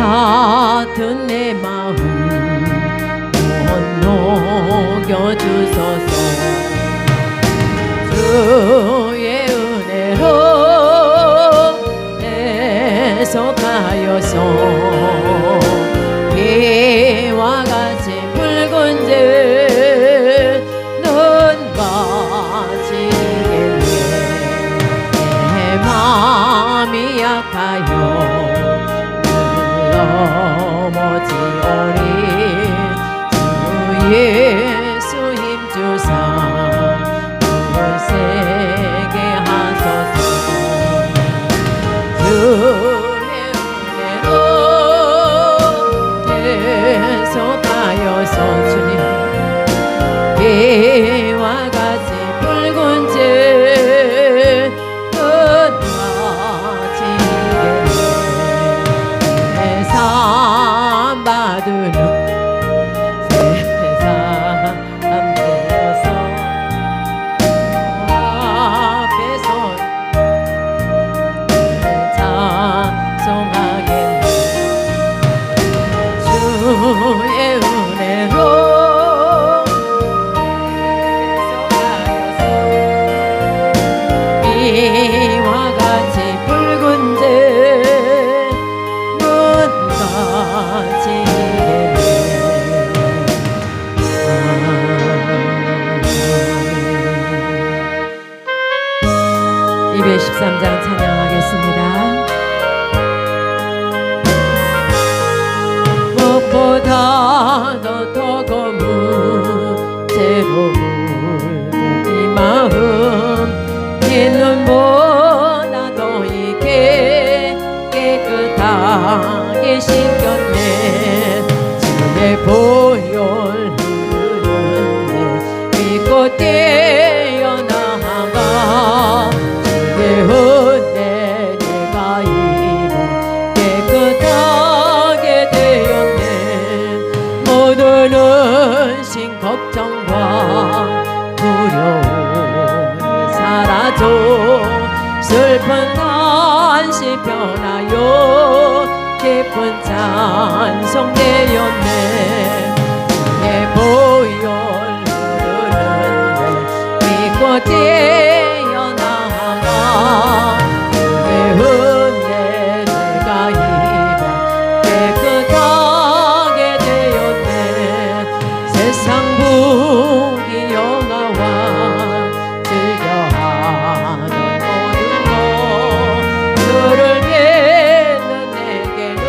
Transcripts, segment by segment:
같은 내 마음 못 녹여주소서. 주의 은혜로 계속하여서 비와 같이 붉은 눈 빠지겠네. 내 마음이 약하여 넘어지오리. 주 예수 힘주사 눈을 세게 하소서. 주의 은혜로 계속하여서 주님 비와 같이 붉은 눈 빠지겠네. 내 삶 받으는 세상 되어서 앞에서 찬송하겠네. 주의 은혜로 계속하여서 비와 같이 붉은 눈 빠지겠네. 213장 찬양하겠습니다. 무엇보다도 더 검은 죄로 물든 이 마음 네 눈보다도 이게 깨끗하게 씻겼네. 주의 보혈 흐르는데 믿고 뛰어나가 주의 은혜 내가 입어 깨끗하게 되었네. 모든 근심 걱정과 두려움이 사라져 슬픈 한시 변하여 기쁜 찬송 되었네. 내 보혈 흐르는데 믿고 뛰어나가 주의 은혜 내가 입어 깨끗하게 되었네. 세상 부귀 영화와 즐겨하던 모든 것 주를 믿는 내게는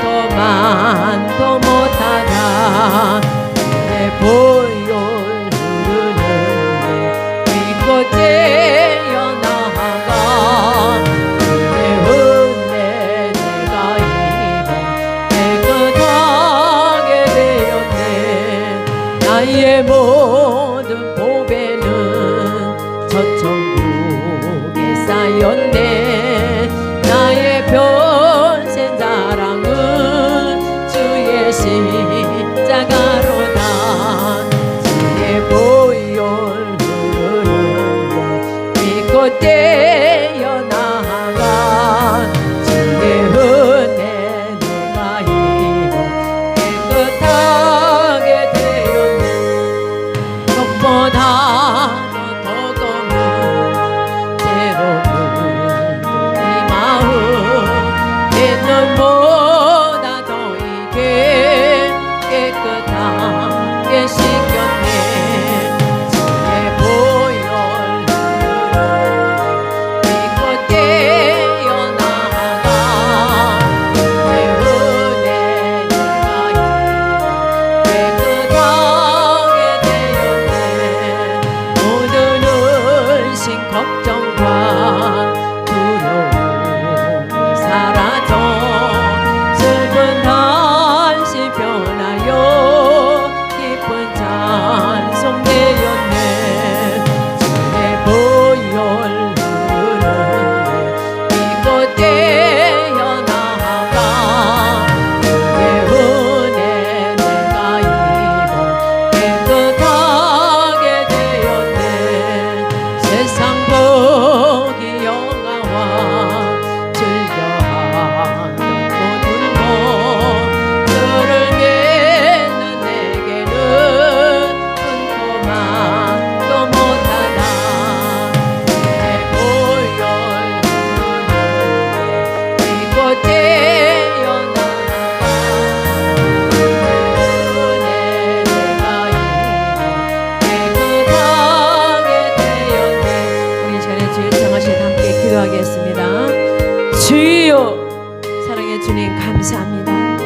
은토만도 못하다. 내 보혈 흐르는데 믿고 뛰어나가 주의 은혜 내가 입어 깨끗하게 되었네. 나의 모든 보배는 저천국에 쌓였네. 나의 변센 자랑은 주의 십자가로다. 주의 보혈 흐르는데 믿고 뛰어나가 주의 은혜 내가 입어 깨끗하게 되었네. 무엇보다도 더 검은 죄로 물든 이 마음 내 눈보다 더 이게 깨끗하게 씻겼네. 주의 보혈 믿고 뛰어나가 주의 은혜 내가 입어 깨끗하게 되었네. 모든 근심 걱정과 두려움이 사라져 슬픈 감사합니다.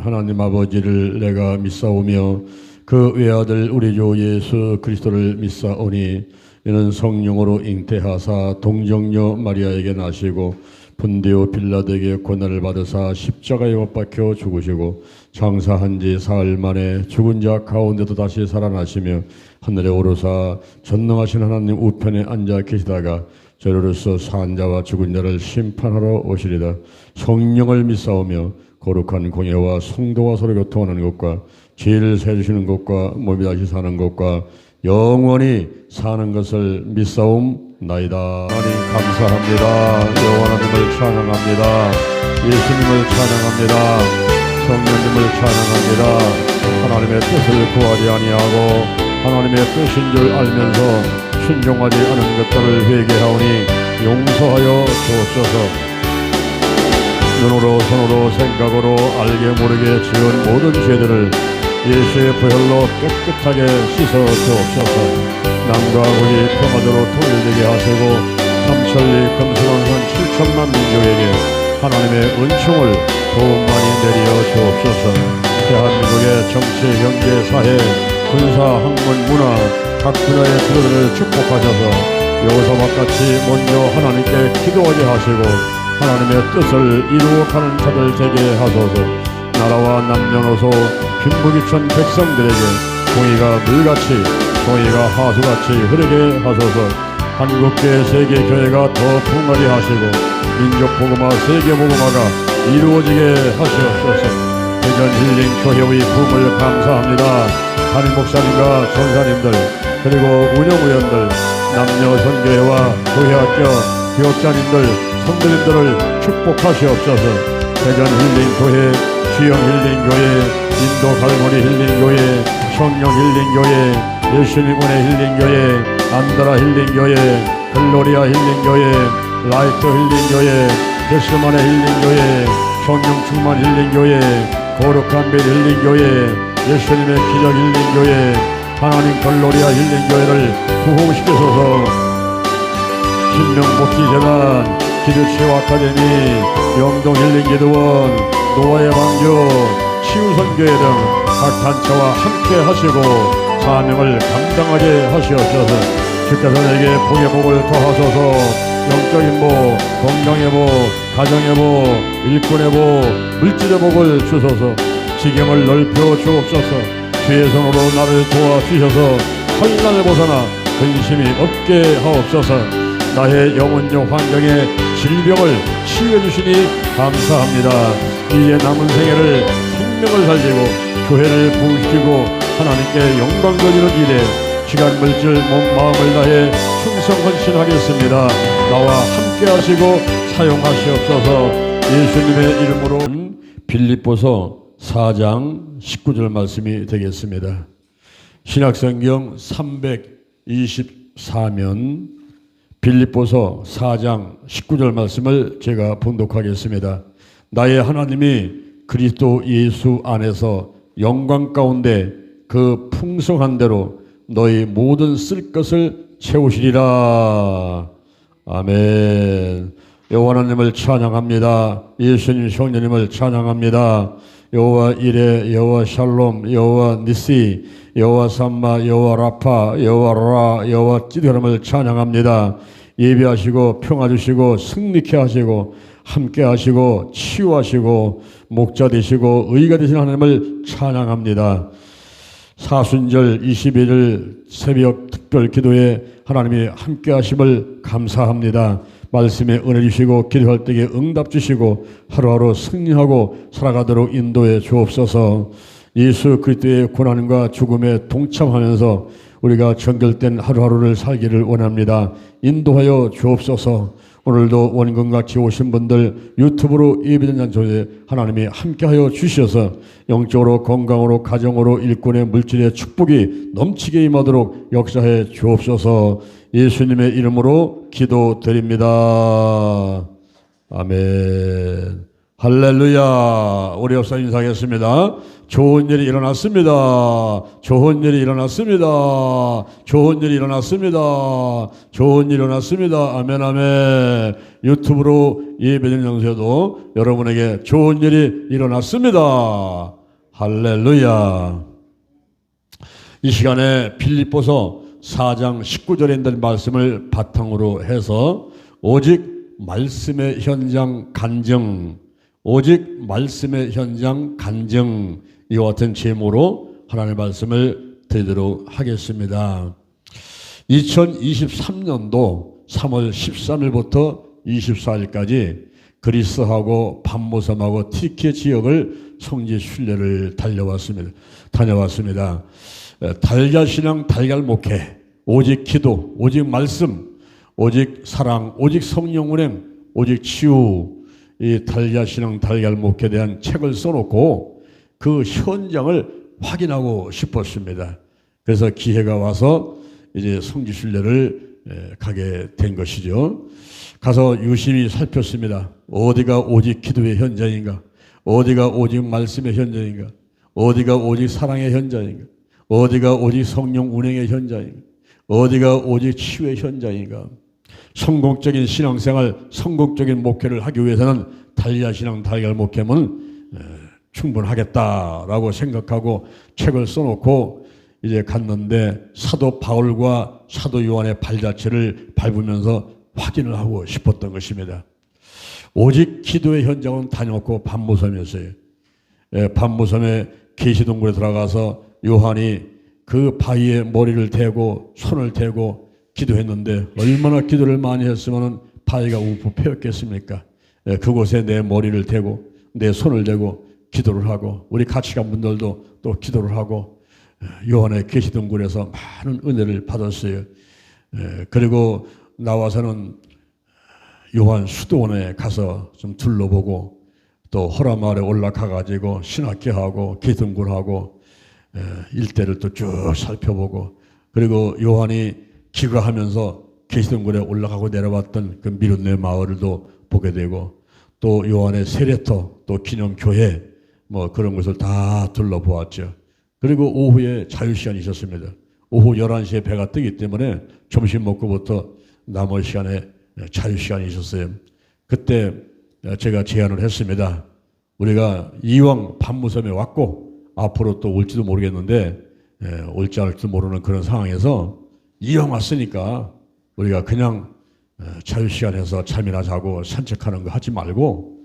하나님 아버지를 내가 믿사오며 그 외아들 우리 주 예수 그리스도를 믿사오니 이는 성령으로 잉태하사 동정녀 마리아에게 나시고 본디오 빌라도에게 고난을 받으사 십자가에 못 박혀 죽으시고 장사한 지 사흘 만에 죽은 자 가운데도 다시 살아나시며 하늘에 오르사 전능하신 하나님 우편에 앉아 계시다가 저로서 산 자와 죽은 자를 심판하러 오시리다. 성령을 믿사오며 거룩한 공예와 성도와 서로 교통하는 것과 죄를 세주시는 것과 몸이 다시 사는 것과 영원히 사는 것을 믿사옵나이다. 하나님 감사합니다. 여호와 하나님을 찬양합니다. 예수님을 찬양합니다. 성령님을 찬양합니다. 하나님의 뜻을 구하지 아니하고 하나님의 뜻인 줄 알면서 순종하지 않은 것들을 회개하오니 용서하여 주옵소서. 눈으로 손으로 생각으로 알게 모르게 지은 모든 죄들을 예수의 보혈로 깨끗하게 씻어 주옵소서. 남과 북이 평화대로 통일되게 하시고 삼천리 금수강산 7천만 민족에게 하나님의 은총을 더욱 많이 내려 주옵소서. 대한민국의 정치, 경제, 사회, 군사, 학문, 문화 각 분야의 지도자를 축복하셔서 여호사밧 같이 먼저 하나님께 기도하게 하시고 하나님의 뜻을 이루어가는 자들 되게 하소서. 나라와 남녀노소 빈부귀천 백성들에게 공의가 물같이 정의가 하수같이 흐르게 하소서. 한국교회 세계교회가 더 풍성하게 하시고 민족복음화 세계복음화가 이루어지게 하시옵소서. 대전 힐링교회의 부흥을 감사합니다. 담임 목사님과 전사님들 그리고 운영위원들 남녀 선교회와 교회학교 교역자님들 성도님들을 축복하시옵소서. 대전 힐링교회, 주영 힐링교회, 인도 갈모리 힐링교회, 성령 힐링교회, 예수님의 힐링교회, 안드라 힐링교회, 글로리아 힐링교회, 라이트 힐링교회, 데스만의 힐링교회, 성령 충만 힐링교회, 거룩한 빛 힐링교회, 예수님의 기적 힐링교회, 하나님 글로리아 힐링교회를 부흥시키소서. 신명복지재단, 기도치유 아카데미, 영동 힐링기도원, 노아의 방주, 치유선교회 등 각 단체와 함께 하시고 사명을 감당하게 하시옵소서. 주께서 내게 복의 복을 더하소서. 영적인 복, 건강의 복, 가정의 복, 일꾼의 복, 물질의 복을 주소서. 지경을 넓혀 주옵소서. 주의 손으로 나를 도와주셔서 환난을 벗어나 근심이 없게 하옵소서. 나의 영혼적 환경에 질병을 치유해 주시니 감사합니다. 이제 남은 생애를 생명을 살리고 교회를 부흥시키고 하나님께 영광 돌리는 일에 시간 물질 몸 마음을 다해 충성 헌신하겠습니다. 나와 함께 하시고 사용하시옵소서. 예수님의 이름으로. 빌립보서 4장 19절 말씀이 되겠습니다. 신약성경 324면 빌립보서 4장 19절 말씀을 제가 봉독하겠습니다. 나의 하나님이 그리스도 예수 안에서 영광 가운데 그 풍성한 대로 너희 모든 쓸 것을 채우시리라. 아멘. 여호와 하나님을 찬양합니다. 예수님 성령님을 찬양합니다. 여호와 이레, 여호와 샬롬, 여호와 니시, 여호와 삼마, 여호와 라파, 여호와 라, 여호와 찌드람을 찬양합니다. 예배하시고 평화 주시고 승리케 하시고 함께 하시고 치유하시고 목자 되시고 의가 되신 하나님을 찬양합니다. 사순절 21일 새벽 특별 기도에 하나님이 함께 하심을 감사합니다. 말씀에 은혜 주시고 기도할 때에 응답 주시고 하루하루 승리하고 살아가도록 인도해 주옵소서. 예수 그리스도의 고난과 죽음에 동참하면서 우리가 정결된 하루하루를 살기를 원합니다. 인도하여 주옵소서. 오늘도 원금같이 오신 분들 유튜브로 예배드리는 장소에 하나님이 함께하여 주셔서 영적으로 건강으로 가정으로 일꾼의 물질의 축복이 넘치게 임하도록 역사해 주옵소서. 예수님의 이름으로 기도드립니다. 아멘. 할렐루야. 우리 역사 인사하겠습니다. 좋은 일이 일어났습니다. 좋은 일이 일어났습니다. 좋은 일이 일어났습니다. 좋은 일이 일어났습니다. 아멘, 아멘. 유튜브로 예배드리는 영세도 여러분에게 좋은 일이 일어났습니다. 할렐루야. 이 시간에 빌립보서 4장 19절에 있는 말씀을 바탕으로 해서 오직 말씀의 현장 간증, 오직 말씀의 현장 간증, 이와 같은 제목으로 하나님의 말씀을 드리도록 하겠습니다. 2023년도 3월 13일부터 24일까지 그리스하고 밤모섬하고 티키에 지역을 성지 순례를 다녀왔습니다. 달걀신앙 달걀 목회, 오직 기도, 오직 말씀, 오직 사랑, 오직 성령 운행, 오직 치유, 이 달걀신앙 달걀 목회에 대한 책을 써놓고 그 현장을 확인하고 싶었습니다. 그래서 기회가 와서 이제 성지 순례를 가게 된 것이죠. 가서 유심히 살폈습니다. 어디가 오직 기도의 현장인가? 어디가 오직 말씀의 현장인가? 어디가 오직 사랑의 현장인가? 어디가 오직 성령 운행의 현장인가? 어디가 오직 치유의 현장인가? 성공적인 신앙생활, 성공적인 목회를 하기 위해서는 달걀신앙 달걀 목회면 충분하겠다라고 생각하고 책을 써놓고 이제 갔는데 사도 바울과 사도 요한의 발자취를 밟으면서 확인을 하고 싶었던 것입니다. 오직 기도의 현장은 다녀왔고 밤모섬이었어요. 밤모섬에 계시동굴에 들어가서 요한이 그 바위에 머리를 대고 손을 대고 기도했는데 얼마나 기도를 많이 했으면 바위가 우프 패였겠습니까? 그곳에 내 머리를 대고 내 손을 대고 기도를 하고 우리 같이 간 분들도 또 기도를 하고 요한의 계시동굴에서 많은 은혜를 받았어요. 그리고 나와서는 요한 수도원에 가서 좀 둘러보고 또 호라마을에 올라가가지고 신학회하고 계시동굴하고 일대를 또 쭉 살펴보고 그리고 요한이 기거하면서 계시동굴에 올라가고 내려왔던 그 미lud네 마을도 보게 되고 또 요한의 세례터 또 기념교회 뭐 그런 것을 다 둘러보았죠. 그리고 오후에 자유시간이 있었습니다. 오후 11시에 배가 뜨기 때문에 점심 먹고부터 남은 시간에 자유시간이 있었어요. 그때 제가 제안을 했습니다. 우리가 이왕 밤무섬에 왔고 앞으로 또 올지도 모르겠는데 올지 않을지도 모르는 그런 상황에서 이왕 왔으니까 우리가 그냥 자유시간에서 잠이나 자고 산책하는 거 하지 말고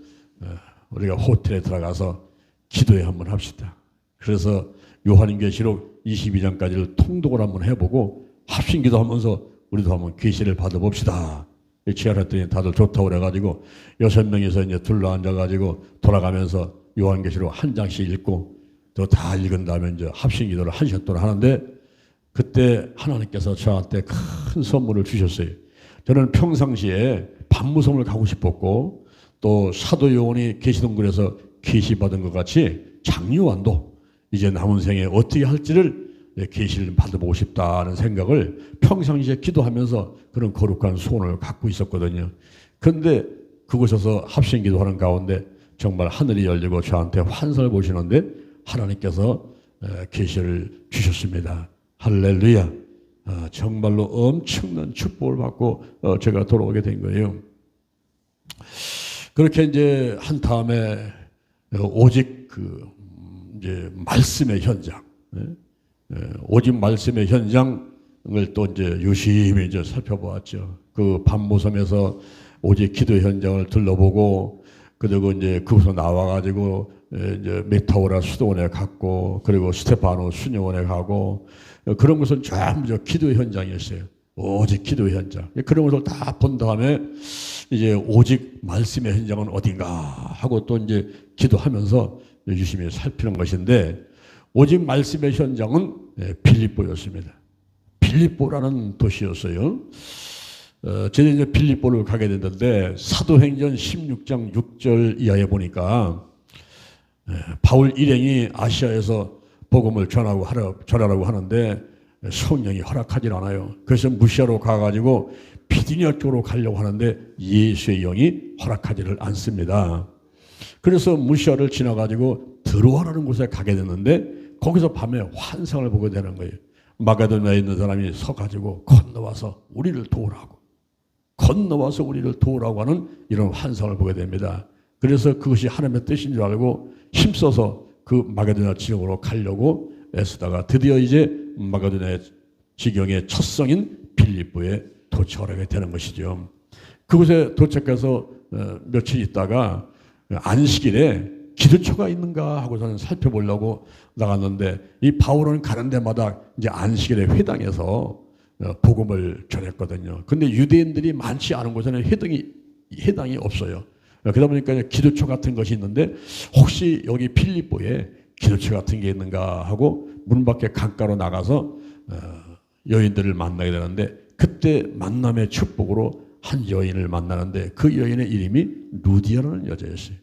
우리가 호텔에 들어가서 기도회 한번 합시다. 그래서 요한계시록 22장까지를 통독을 한번 해보고 합심기도 하면서 우리도 한번 계시를 받아봅시다. 제안했더니 다들 좋다고 그래가지고 6명이서 이제 둘러앉아가지고 돌아가면서 요한계시록 한 장씩 읽고 또 다 읽은 다음에 이제 합심기도를 1시간 동안 하는데 그때 하나님께서 저한테 큰 선물을 주셨어요. 저는 평상시에 밤무섬을 가고 싶었고 또 사도 요한이 계시동굴에서 계시받은 것 같이 장요한도 이제 남은 생에 어떻게 할지를 계시를 받아보고 싶다는 생각을 평상시에 기도하면서 그런 거룩한 소원을 갖고 있었거든요. 그런데 그곳에서 합심기도하는 가운데 정말 하늘이 열리고 저한테 환상을 보시는데 하나님께서 계시를 주셨습니다. 할렐루야. 정말로 엄청난 축복을 받고 제가 돌아오게 된 거예요. 그렇게 이제 한 다음에 오직 이제 말씀의 현장, 오직 말씀의 현장을 또 이제 유심히 이제 살펴보았죠. 그 밤모섬에서 오직 기도 현장을 둘러보고 그리고 이제 거기서 나와가지고 이제 메타오라 수도원에 갔고 그리고 스테파노 수녀원에 가고 그런 것은 전부 기도 현장이었어요. 오직 기도 현장. 그런 것을 다 본 다음에 이제 오직 말씀의 현장은 어딘가 하고 또 이제 기도하면서 유심히 살피는 것인데 오직 말씀의 현장은 빌립보였습니다. 빌립보라는 도시였어요. 제가 이제 빌립보를 가게 됐는데 사도행전 16장 6절 이하에 보니까 바울 일행이 아시아에서 복음을 전하라고 하는데 성령이 허락하지 않아요. 그래서 무시하러 가가지고 비디니아 쪽으로 가려고 하는데 예수의 영이 허락하지를 않습니다. 그래서 무시아를 지나가지고 드로아라는 곳에 가게 됐는데 거기서 밤에 환상을 보게 되는 거예요. 마게도냐에 있는 사람이 서가지고 건너와서 우리를 도우라고, 건너와서 우리를 도우라고 하는 이런 환상을 보게 됩니다. 그래서 그것이 하나님의 뜻인 줄 알고 힘써서 그 마게도냐 지역으로 가려고 애쓰다가 드디어 이제 마게도냐 지경의 첫 성인 빌립보에 도착을 하게 되는 것이죠. 그곳에 도착해서 며칠 있다가 안식일에 기도처가 있는가 하고서는 살펴보려고 나갔는데 이 바울은 가는 데마다 이제 안식일에 회당에서 복음을 전했거든요. 근데 유대인들이 많지 않은 곳에는 회당이 없어요. 그러다 보니까 기도처 같은 것이 있는데 혹시 여기 필립보에 기도처 같은 게 있는가 하고 문 밖에 강가로 나가서 여인들을 만나게 되는데 그때 만남의 축복으로 한 여인을 만나는데 그 여인의 이름이 루디아라는 여자였어요.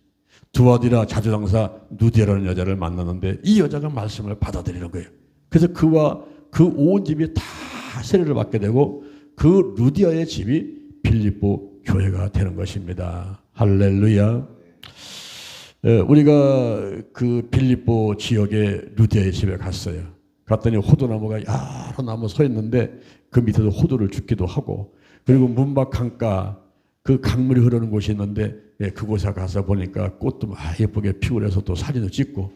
두아디라 자주당사 루디아라는 여자를 만났는데 이 여자가 말씀을 받아들이는 거예요. 그래서 그와 그 온 집이 다 세례를 받게 되고 그 루디아의 집이 빌립보 교회가 되는 것입니다. 할렐루야. 우리가 그 빌립보 지역의 루디아의 집에 갔어요. 갔더니 호두나무가 여러 나무 서 있는데 그 밑에도 호두를 줍기도 하고 그리고 문밖 강가 그 강물이 흐르는 곳이 있는데 그곳에 가서 보니까 꽃도 막 예쁘게 피고 그래서 또 사진을 찍고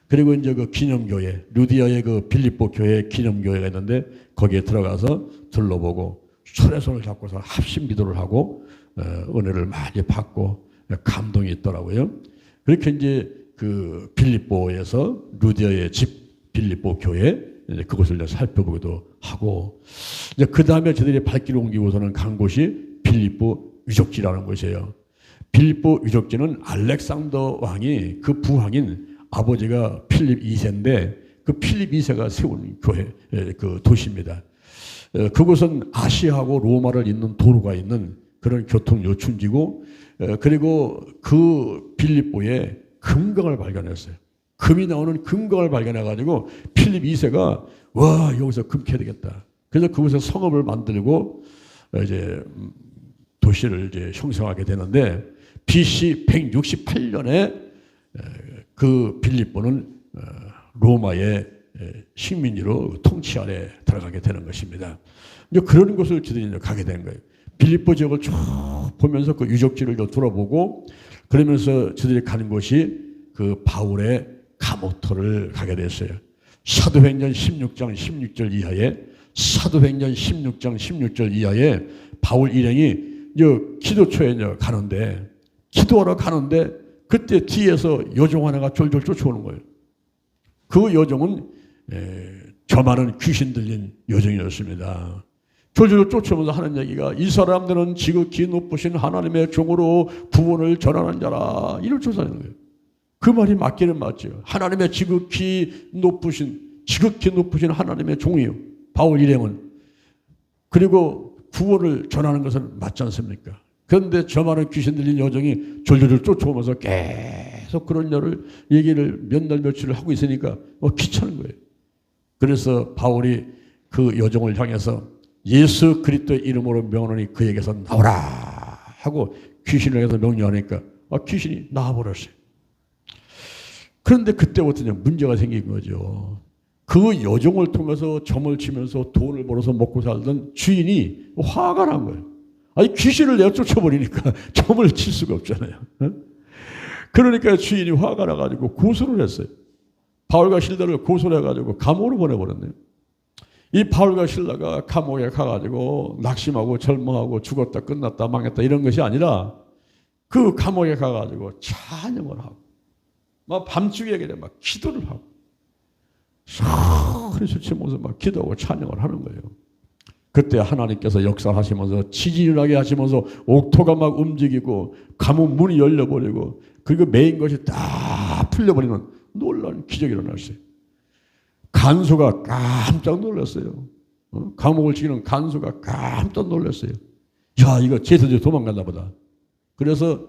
그리고 이제 그 기념교회 루디아의 그 빌립보 교회 기념교회가 있는데 거기에 들어가서 둘러보고 손에 손을 잡고서 합심 기도를 하고 은혜를 많이 받고 감동이 있더라고요. 그렇게 이제 그 빌립보에서 루디아의 집 빌립보 교회 그곳을 이제 살펴보기도 하고 이제 그 다음에 저들이 발길을 옮기고서는 간 곳이 빌립보 유적지라는 곳이에요. 빌립보 유적지는 알렉산더 왕이 그 부왕인 아버지가 필립 2세인데 그 필립 2세가 세운 교회 그 도시입니다. 그곳은 아시아하고 로마를 잇는 도로가 있는 그런 교통 요충지고 그리고 그 빌립보에 금강을 발견했어요. 금이 나오는 금강을 발견해가지고 필립 2세가 와 여기서 금 캐야 되겠다. 그래서 그곳에 성읍을 만들고 이제 도시를 이제 형성하게 되는데 BC 168년에 그 빌립보는 로마의 식민지로 통치 아래 들어가게 되는 것입니다. 이제 그런 곳을 저들이 가게 된 거예요. 빌립보 지역을 쭉 보면서 그 유적지를 돌아보고 그러면서 저들이 가는 곳이 그 바울의 감옥터를 가게 됐어요. 사도행전 16장 16절 이하에 사도행전 16장 16절 이하에 바울 일행이 이제 기도처에 이제 가는데 기도하러 가는데 그때 뒤에서 여종 하나가 졸졸 쫓아오는 거예요. 그 여종은 저 많은 귀신 들린 여종이었습니다. 졸졸 쫓아오면서 하는 얘기가 이 사람들은 지극히 높으신 하나님의 종으로 구원을 전하는 자라 이를 조사하는 거예요. 그 말이 맞기는 맞죠. 하나님의 지극히 높으신 하나님의 종이요. 바울 일행은. 그리고 구원을 전하는 것은 맞지 않습니까? 그런데 저 많은 귀신 들린 여종이 졸졸 쫓아오면서 계속 그런 얘기를 몇 날 며칠을 하고 있으니까 귀찮은 거예요. 그래서 바울이 그 여종을 향해서 예수 그리스도의 이름으로 명하노니 그에게서 나오라 하고 귀신을 향해서 명령하니까 귀신이 나와버렸어요. 그런데 그때부터 문제가 생긴 거죠. 그 여종을 통해서 점을 치면서 돈을 벌어서 먹고 살던 주인이 화가 난 거예요. 아니 귀신을 내가 쫓아버리니까 점을 칠 수가 없잖아요. 그러니까 주인이 화가 나가지고 고소를 했어요. 바울과 실라를 고소를 해가지고 감옥으로 보내버렸네요. 이 바울과 실라가 감옥에 가가지고 낙심하고 절망하고 죽었다 끝났다 망했다 이런 것이 아니라 그 감옥에 가가지고 찬양을 하고 막 밤중에 그냥 막 기도를 하고 그래서 치면서 막 기도하고 찬양을 하는 거예요. 그때 하나님께서 역사하시면서 지진을 하게 하시면서 옥토가 막 움직이고 감옥 문이 열려버리고 그리고 메인 것이 다 풀려버리는 놀라운 기적이 일어났어요. 간수가 깜짝 놀랐어요. 감옥을 지키는 간수가 깜짝 놀랐어요. 야 이거 제자들이 도망갔나 보다. 그래서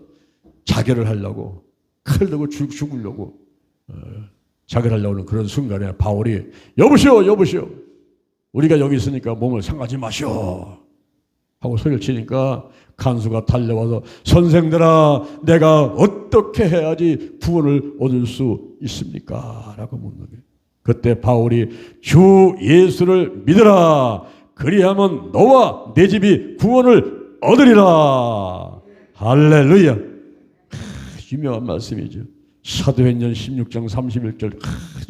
자결을 하려고 칼 들고 죽으려고 자결하려고 그런 순간에 바울이 여보시오 우리가 여기 있으니까 몸을 상하지 마시오 하고 소리를 치니까 간수가 달려와서 선생들아 내가 어떻게 해야지 구원을 얻을 수 있습니까? 라고 묻는 거예요. 그때 바울이 주 예수를 믿으라 그리하면 너와 내 집이 구원을 얻으리라. 할렐루야. 유명한 말씀이죠. 사도행전 16장 31절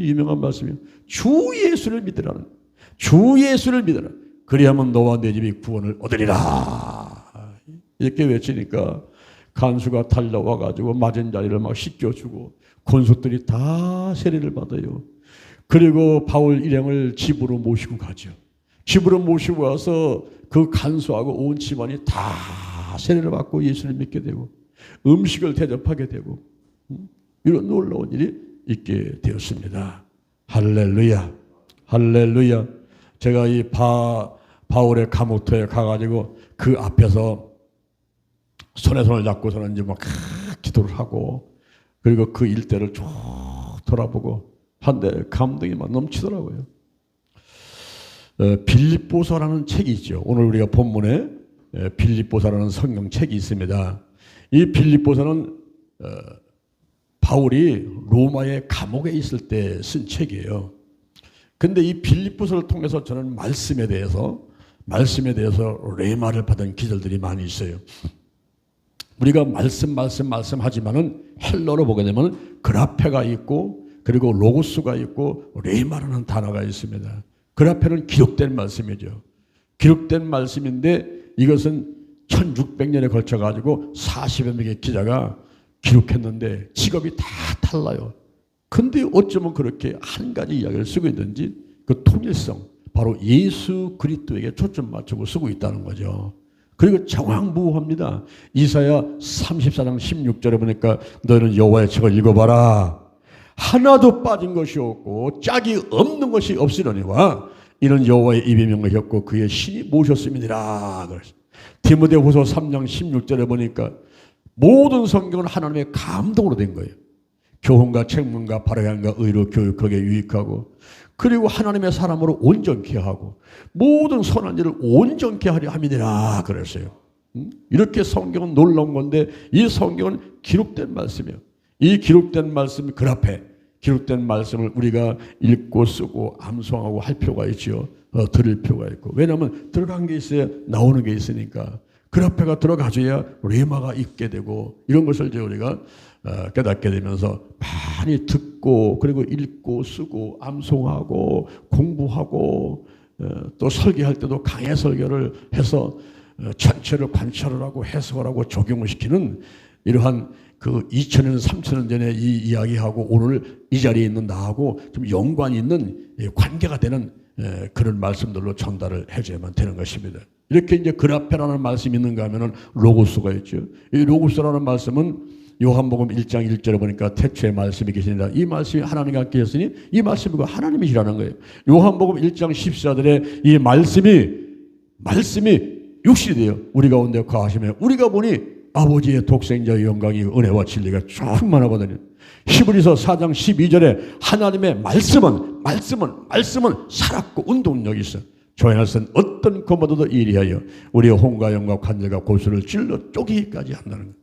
유명한 말씀이에요. 주 예수를 믿으라는, 주 예수를 믿으라 그리하면 너와 내 집이 구원을 얻으리라. 이렇게 외치니까 간수가 달려와가지고 맞은 자리를 막 씻겨주고 권속들이 다 세례를 받아요. 그리고 바울 일행을 집으로 모시고 가죠. 집으로 모시고 와서 그 간수하고 온 집안이 다 세례를 받고 예수를 믿게 되고 음식을 대접하게 되고 이런 놀라운 일이 있게 되었습니다. 할렐루야. 할렐루야. 제가 이 바울의 감옥터에 가가지고 그 앞에서 손에 손을 잡고 저는 이제 막 기도를 하고 그리고 그 일대를 쭉 돌아보고 한데 감동이 막 넘치더라고요. 빌립보서라는 책이 있죠. 오늘 우리가 본문에 빌립보서라는 성경책이 있습니다. 이 빌립보서는 바울이 로마의 감옥에 있을 때 쓴 책이에요. 근데 이 빌립보서를 통해서 저는 말씀에 대해서 레마를 받은 기절들이 많이 있어요. 우리가 말씀하지만은 헬러로 보게 되면 그라페가 있고 그리고 로고스가 있고 레마라는 단어가 있습니다. 그라페는 기록된 말씀이죠. 기록된 말씀인데 이것은 1600년에 걸쳐 가지고 40여 명의 기자가 기록했는데 직업이 다 달라요. 근데 어쩌면 그렇게 한 가지 이야기를 쓰고 있는지 그 통일성, 바로 예수 그리스도에게 초점 맞추고 쓰고 있다는 거죠. 그리고 정황부호합니다. 이사야 34장 16절에 보니까 너는 여호와의 책을 읽어봐라. 하나도 빠진 것이 없고 짝이 없는 것이 없으려니와 이는 여호와의 입이 명하셨고 그의 신이 모셨음이니라. 디모데후서 3장 16절에 보니까 모든 성경은 하나님의 감동으로 된 거예요. 교훈과 책문과 바르게 의로 교육하게 유익하고 그리고 하나님의 사람으로 온전케 하고 모든 선한 일을 온전케 하려 함이니라 그랬어요. 이렇게 성경은 놀라운 건데 이 성경은 기록된 말씀이에요. 이 기록된 말씀 그 앞에 기록된 말씀을 우리가 읽고 쓰고 암송하고 할 필요가 있죠. 들을 필요가 있고 왜냐하면 들어간 게 있어야 나오는 게 있으니까 그 앞에가 들어가줘야 레마가 있게 되고 이런 것을 이제 우리가 깨닫게 되면서 많이 듣고 그리고 읽고 쓰고 암송하고 공부하고 또 설교할 때도 강해 설교를 해서 전체를 관찰을 하고 해석을 하고 적용을 시키는 이러한 그 2000년 3000년 전에 이 이야기하고 오늘 이 자리에 있는 나하고 좀 연관이 있는 관계가 되는 그런 말씀들로 전달을 해줘야만 되는 것입니다. 이렇게 이제 그라페라는 말씀이 있는가 하면은 로고스가 있죠. 이 로고스라는 말씀은 요한복음 1장 1절에 보니까 태초에 말씀이 계시니라. 이 말씀이 하나님과 함께 계셨으니 이 말씀이고 하나님이시라는 거예요. 요한복음 1장 14절에 이 말씀이 육신이 돼요. 우리 가운데 거하시며 우리가 보니 아버지의 독생자의 영광이 은혜와 진리가 충만하거든요. 히브리서 4장 12절에 하나님의 말씀은 살았고 운동력이 있어. 조연할선 어떤 것보다도 예리하여 우리의 혼과 영과 관절과 골수를 찔러 쪼개기까지 한다는 거예요.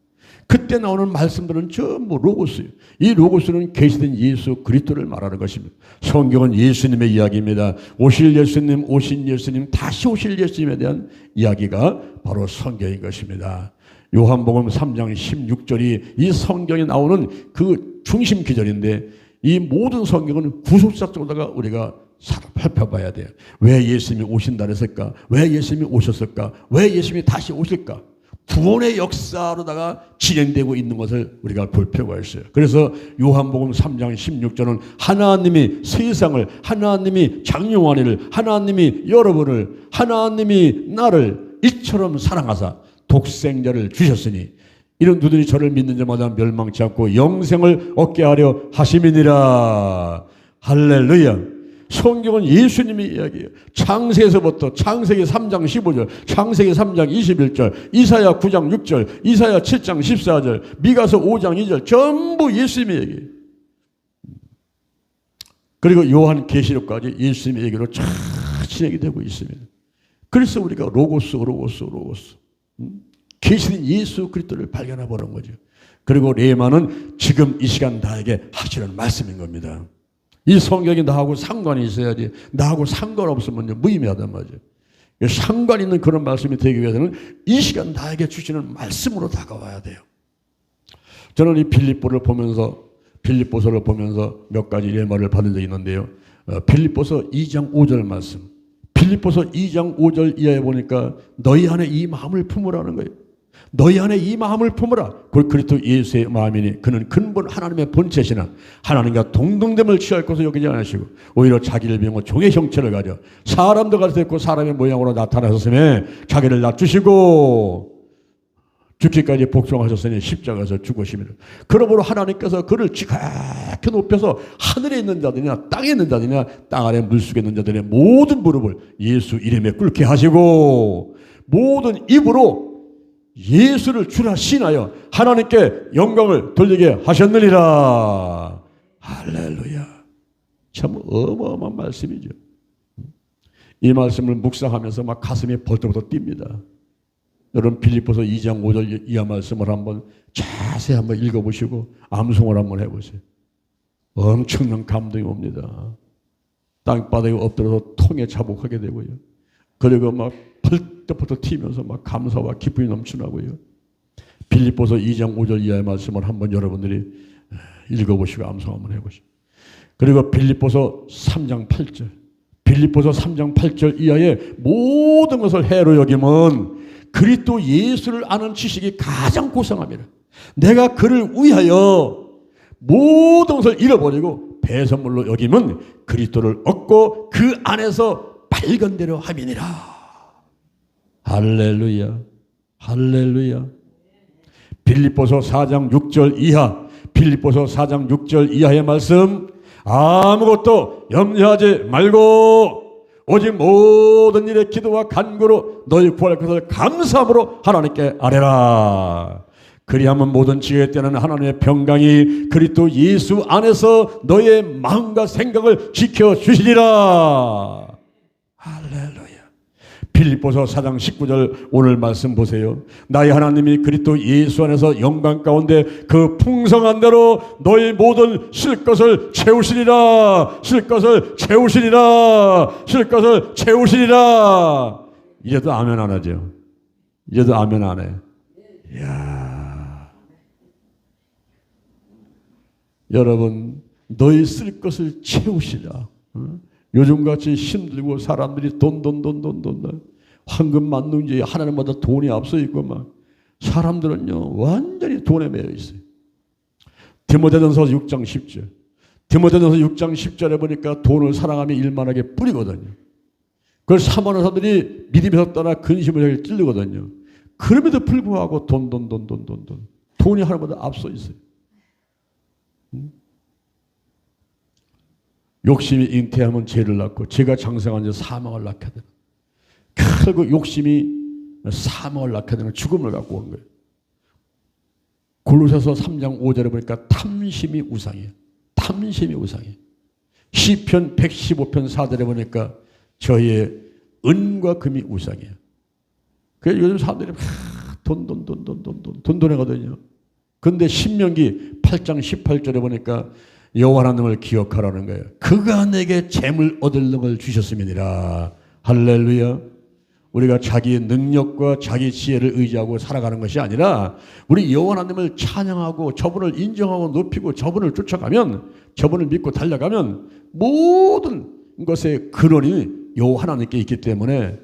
그때 나오는 말씀들은 전부 로고스예요. 이 로고스는 계시된 예수 그리스도를 말하는 것입니다. 성경은 예수님의 이야기입니다. 오실 예수님, 오신 예수님, 다시 오실 예수님에 대한 이야기가 바로 성경인 것입니다. 요한복음 3장 16절이 이 성경에 나오는 그 중심 기절인데 이 모든 성경은 구속사적으로다가 우리가 살펴봐야 돼요. 왜 예수님이 오신다 그랬을까? 왜 예수님이 오셨을까? 왜 예수님이 다시 오실까? 구원의 역사로다가 진행되고 있는 것을 우리가 볼 필요가 있어요. 그래서 요한복음 3장 16절은 하나님이 세상을, 하나님이 장요한이를, 하나님이 여러분을, 하나님이 나를 이처럼 사랑하사 독생자를 주셨으니 이런 누들이 저를 믿는 자마다 멸망치 않고 영생을 얻게 하려 하심이니라. 할렐루야. 성경은 예수님이 이야기해요. 창세에서부터 창세기 3장 15절, 창세기 3장 21절, 이사야 9장 6절, 이사야 7장 14절, 미가서 5장 2절 전부 예수님의 얘기예요. 그리고 요한 계시록까지 예수님의 얘기로 쫙 진행이 되고 있습니다. 그래서 우리가 로고스 계시된 예수 그리스도를 발견해 보는 거죠. 그리고 레마는 지금 이 시간 나에게 하시는 말씀인 겁니다. 이 성경이 나하고 상관이 있어야지, 나하고 상관없으면 무의미하단 말이죠. 상관 있는 그런 말씀이 되기 위해서는 이 시간 나에게 주시는 말씀으로 다가와야 돼요. 저는 이 빌립보서를 보면서 몇 가지 레마를 받은 적이 있는데요. 빌립보서 2장 5절 말씀. 빌립보서 2장 5절 이하에 보니까 너희 안에 이 마음을 품으라는 거예요. 너희 안에 이 마음을 품으라. 그리스도 예수의 마음이니 그는 근본 하나님의 본체시나 하나님과 동등됨을 취할 것을 여기지 않으시고 오히려 자기를 비워 종의 형체를 가져 사람도 가르쳤고 사람의 모양으로 나타나셨으며 자기를 낮추시고 죽기까지 복종하셨으니 십자가에서 죽으심이라. 그러므로 하나님께서 그를 지각히 높여서 하늘에 있는 자들이나 땅에 있는 자들이나 땅 아래 물속에 있는 자들의 모든 무릎을 예수 이름에 꿇게 하시고 모든 입으로 예수를 주라 신하여 하나님께 영광을 돌리게 하셨느니라. 할렐루야. 참 어마어마한 말씀이죠. 이 말씀을 묵상하면서 막 가슴이 벌떡벌떡 뜁니다. 여러분 빌립보서 2장 5절 이하 말씀을 한번 자세히 한번 읽어보시고 암송을 한번 해보세요. 엄청난 감동이 옵니다. 땅바닥에 엎드려서 통에 자복하게 되고요. 그리고 막 벌떡벌떡 튀면서 막 감사와 기쁨이 넘쳐나고요. 빌립보서 2장 5절 이하의 말씀을 한번 여러분들이 읽어보시고 암송 한번 해보시고 그리고 빌립보서 3장 8절 빌립보서 3장 8절 이하의 모든 것을 해로 여김은 그리스도 예수를 아는 지식이 가장 고상합니다. 내가 그를 위하여 모든 것을 잃어버리고 배설물로 여김은 그리스도를 얻고 그 안에서 발견되려 함이니라. 할렐루야. 할렐루야. 빌립보서 4장 6절 이하 빌립보서 4장 6절 이하의 말씀 아무것도 염려하지 말고 오직 모든 일에 기도와 간구로 너희 구할 것을 감사함으로 하나님께 아뢰라. 그리하면 모든 지혜에 뛰어난 하나님의 평강이 그리스도 예수 안에서 너의 마음과 생각을 지켜주시리라. 할렐루야. 빌립보서 4장 19절 오늘 말씀 보세요. 나의 하나님이 그리스도 예수 안에서 영광 가운데 그 풍성한 대로 너희 모든 쉴 것을 채우시리라. 쉴 것을 채우시리라. 쉴 것을 채우시리라. 이제도 아멘 안 하죠. 이제도 아멘 안 해. 이야. 여러분 너희 쓸 것을 채우시라. 요즘같이 힘들고 사람들이 돈 황금 만능주의 하나님마다 돈이 앞서 있고 막 사람들은요 완전히 돈에 매여 있어요. 디모데전서 6장 10절 디모데전서 6장 10절에 보니까 돈을 사랑하며 일만하게 뿌리거든요. 그걸 사모하는 사람들이 믿음에서 떠나 근심을 찔르거든요. 그럼에도 불구하고 돈이 하나님마다 앞서 있어요. 욕심이 잉태하면 죄를 낳고 죄가 장성한 자 사망을 낳게 되는 결국 욕심이 사망을 낳게 되는 죽음을 갖고 온 거예요. 골로새서 3장 5절에 보니까 탐심이 우상이에요. 탐심이 우상이에요. 시편 115편 4절에 보니까 저희의 은과 금이 우상이에요. 그래서 요즘 사람들이 돈하거든요. 그런데 신명기 8장 18절에 보니까 여호와 하나님을 기억하라는 거예요. 그가 내게 재물 얻을 능을 주셨음이니라. 할렐루야. 우리가 자기의 능력과 자기 지혜를 의지하고 살아가는 것이 아니라 우리 여호와 하나님을 찬양하고 저분을 인정하고 높이고 저분을 쫓아가면 저분을 믿고 달려가면 모든 것의 근원이 여호와 하나님께 있기 때문에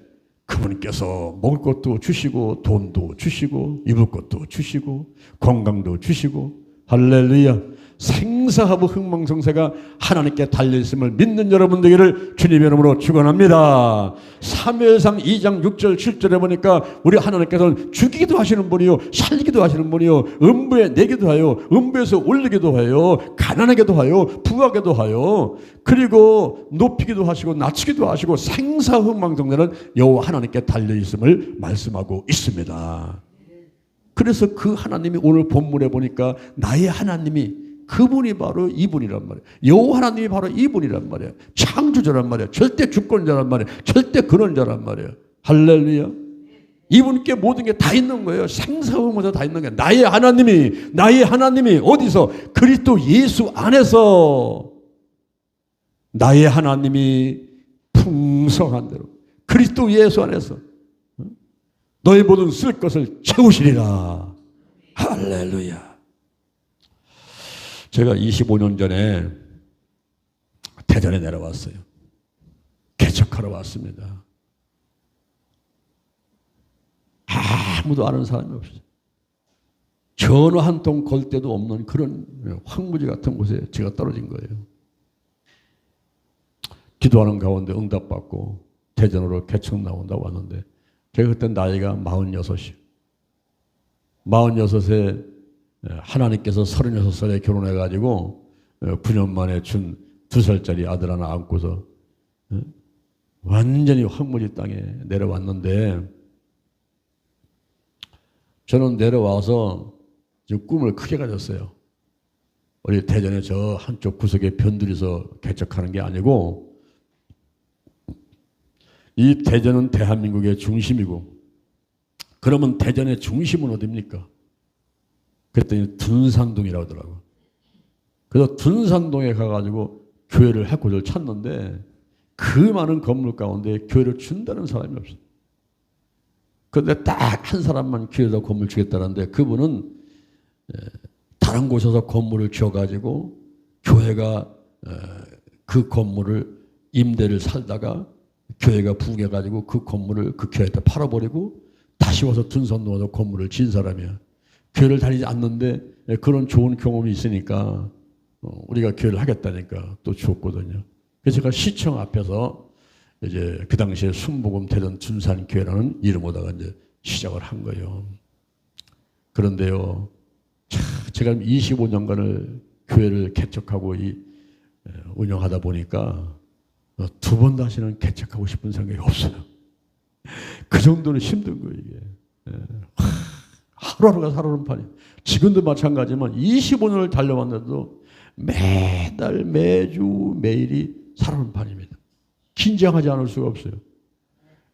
그분께서 먹을 것도 주시고 돈도 주시고 입을 것도 주시고 건강도 주시고 할렐루야. 생사하고 흥망성쇠가 하나님께 달려있음을 믿는 여러분 되기를 주님의 이름으로 축원합니다. 사무엘상 2장 6절 7절에 보니까 우리 하나님께서는 죽이기도 하시는 분이요 살리기도 하시는 분이요 음부에 내기도 하여 음부에서 올리기도 하여 가난하게도 하여 부하게도 하여 그리고 높이기도 하시고 낮추기도 하시고 생사흥망성쇠는 여호와 하나님께 달려있음을 말씀하고 있습니다. 그래서 그 하나님이 오늘 본문에 보니까 나의 하나님이 그분이 바로 이분이란 말이에요. 여호와 하나님이 바로 이분이란 말이에요. 창조자란 말이에요. 절대 주권자란 말이에요. 절대 근원자란 말이에요. 할렐루야. 이분께 모든 게 다 있는 거예요. 생사하면서 다 있는 거예요. 나의 하나님이 어디서? 그리스도 예수 안에서 나의 하나님이 풍성한 대로 그리스도 예수 안에서 너의 모든 쓸 것을 채우시리라. 할렐루야. 제가 25년 전에 대전에 내려왔어요. 개척하러 왔습니다. 아무도 아는 사람이 없어요. 전화 한 통 걸 데도 없는 그런 황무지 같은 곳에 제가 떨어진 거예요. 기도하는 가운데 응답받고 대전으로 개척 나온다고 왔는데 제가 그때 나이가 46이요. 46에 하나님께서 36살에 결혼해가지고 9년 만에 준 2살짜리 아들 하나 안고서 완전히 황무지 땅에 내려왔는데 저는 내려와서 꿈을 크게 가졌어요. 우리 대전에 저 한쪽 구석에 변두리서 개척하는 게 아니고 이 대전은 대한민국의 중심이고 그러면 대전의 중심은 어디입니까? 그랬더니 둔산동이라고 하더라고요. 그래서 둔산동에 가가지고 교회를 해고를 찾는데 그 많은 건물 가운데 교회를 준다는 사람이 없어요. 그런데 딱 한 사람만 교회에다 건물 주겠다는데 그분은 다른 곳에서 건물을 지어가지고 교회가 그 건물을 임대를 살다가 교회가 부흥해가지고 그 건물을 그 교회한테 팔아버리고 다시 와서 둔산동 와서 건물을 지은 사람이야. 교회를 다니지 않는데 그런 좋은 경험이 있으니까 우리가 교회를 하겠다니까 또 좋거든요. 그래서 제가 시청 앞에서 이제 그 당시에 순복음 대전 둔산교회라는 이름으로다가 이제 시작을 한 거예요. 그런데요, 제가 25년간을 교회를 개척하고 운영하다 보니까 두 번 다시는 개척하고 싶은 생각이 없어요. 그 정도로 힘든 거예요, 이게. 하루하루가 살아오는 판이에요. 지금도 마찬가지지만 25년을 달려왔는데도 매달 매주 매일이 살아오는 판입니다. 긴장하지 않을 수가 없어요.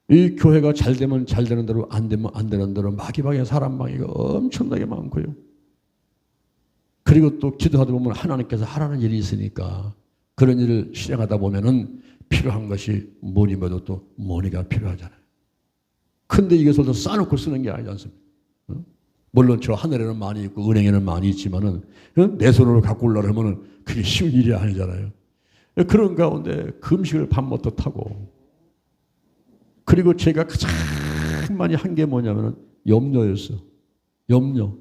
이 교회가 잘 되면 잘 되는 대로 안 되면 안 되는 대로 마귀방에 사람 방해가 엄청나게 많고요. 그리고 또 기도하다 보면 하나님께서 하라는 일이 있으니까 그런 일을 실행하다 보면은 필요한 것이 뭐니뭐도 또 머니가 필요하잖아요. 근데 이것을 더 싸놓고 쓰는 게 아니지 않습니까? 물론 저 하늘에는 많이 있고 은행에는 많이 있지만은 내 손으로 갖고 오려고 하면은 그게 쉬운 일이 아니잖아요. 그런 가운데 금식을 밤낮도 타고 그리고 제가 가장 많이 한 게 뭐냐면은 염려였어. 염려.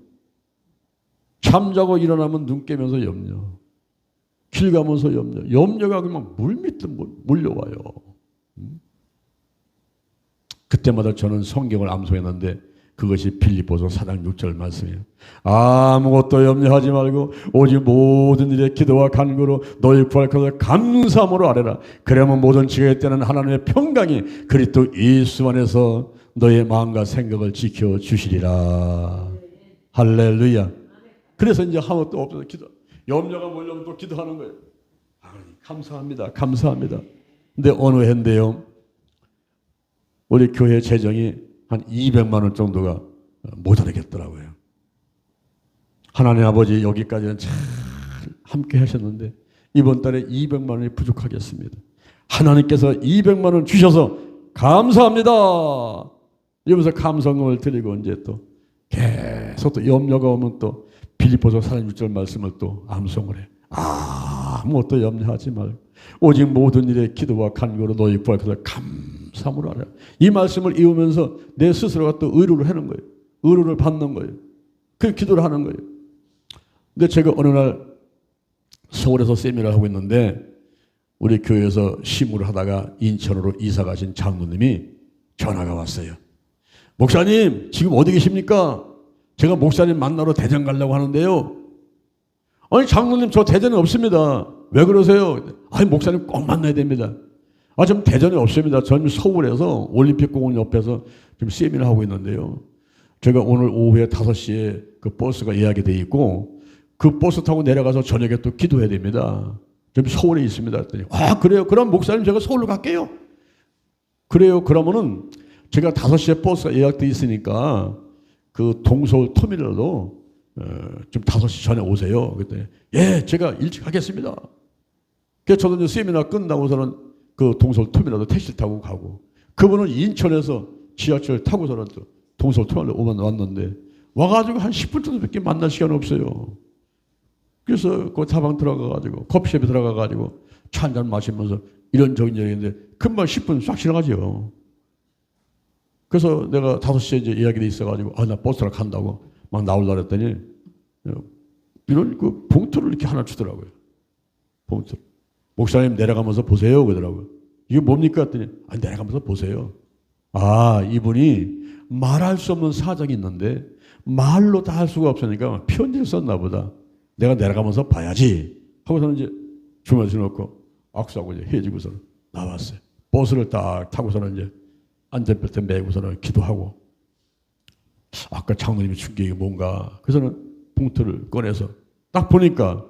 잠자고 일어나면 눈 깨면서 염려. 길 가면서 염려. 염려가 그냥 물밑에 몰려와요. 그때마다 저는 성경을 암송했는데 그것이 빌립보서 4장 6절 말씀이에요. 아무것도 염려하지 말고 오직 모든 일에 기도와 간구로 너희 구할 것을 감사함으로 아뢰라. 그러면 모든 지각에 때는 하나님의 평강이 그리스도 예수 안에서 너의 마음과 생각을 지켜주시리라. 할렐루야. 그래서 이제 아무것도 없어서 기도. 염려가 몰려오면 또 기도하는 거예요. 감사합니다. 감사합니다. 근데 어느 해인데요, 우리 교회 재정이 한 200만 원 정도가 모자라겠더라고요. 하나님 아버지 여기까지는 잘 함께 하셨는데 이번 달에 200만 원이 부족하겠습니다. 하나님께서 200만 원 주셔서 감사합니다. 이러면서 감사금을 드리고 이제 또 계속 또 염려가 오면 또 빌립보서 4장 6절 말씀을 또 암송을 해. 아무것도 염려하지 말고 오직 모든 일에 기도와 간구로 너희 구할 것을 감사함으로 하라. 이 말씀을 이으면서 내 스스로가 또 의로를 하는 거예요. 의로를 받는 거예요. 그 기도를 하는 거예요. 근데 제가 어느 날 서울에서 세미나를 하고 있는데 우리 교회에서 심부를 하다가 인천으로 이사 가신 장로님이 전화가 왔어요. 목사님 지금 어디 계십니까? 제가 목사님 만나러 대전 가려고 하는데요. 아니 장로님 저 대전에 없습니다. 왜 그러세요? 아니 목사님 꼭 만나야 됩니다. 지금 대전에 없습니다. 저는 서울에서 올림픽공원 옆에서 지금 세미나 하고 있는데요. 제가 오늘 오후에 5시에 그 버스가 예약이 돼 있고 그 버스 타고 내려가서 저녁에 또 기도해야 됩니다. 지금 서울에 있습니다. 했더니 그래요? 그럼 목사님 제가 서울로 갈게요. 그래요? 그러면은 제가 5시에 버스가 예약돼 있으니까 그 동서울 터미널로 좀 5시 전에 오세요. 그때 예, 제가 일찍 하겠습니다. 그래서 저도 이제 세미나 끝나고서는 그 동서울 터미널로 택시 타고 가고, 그분은 인천에서 지하철 타고서는 또 동서울 터미널로 왔는데 와가지고 한 10분 정도밖에 만날 시간 없어요. 그래서 그 다방 들어가가지고 커피숍에 들어가가지고 차 한잔 마시면서 이런저런 얘기인데 금방 10분 싹 지나가죠. 그래서 내가 5시에 이제 예약이 있어가지고 나 버스로 간다고 막 나오려고 했더니 이런 그 봉투를 이렇게 하나 주더라고요. 봉투. 목사님 내려가면서 보세요 그러더라고요. 이게 뭡니까 했더니 내려가면서 보세요. 이분이 말할 수 없는 사정이 있는데 말로 다 할 수가 없으니까 편지를 썼나 보다. 내가 내려가면서 봐야지 하고서는 이제 주머니에 넣고 악수하고 이제 헤어지고서는 나왔어요. 버스를 딱 타고서는 이제 안전벨트 매고서는 기도하고, 아까 장로님이 준 게 뭔가. 그래서는 봉투를 꺼내서 딱 보니까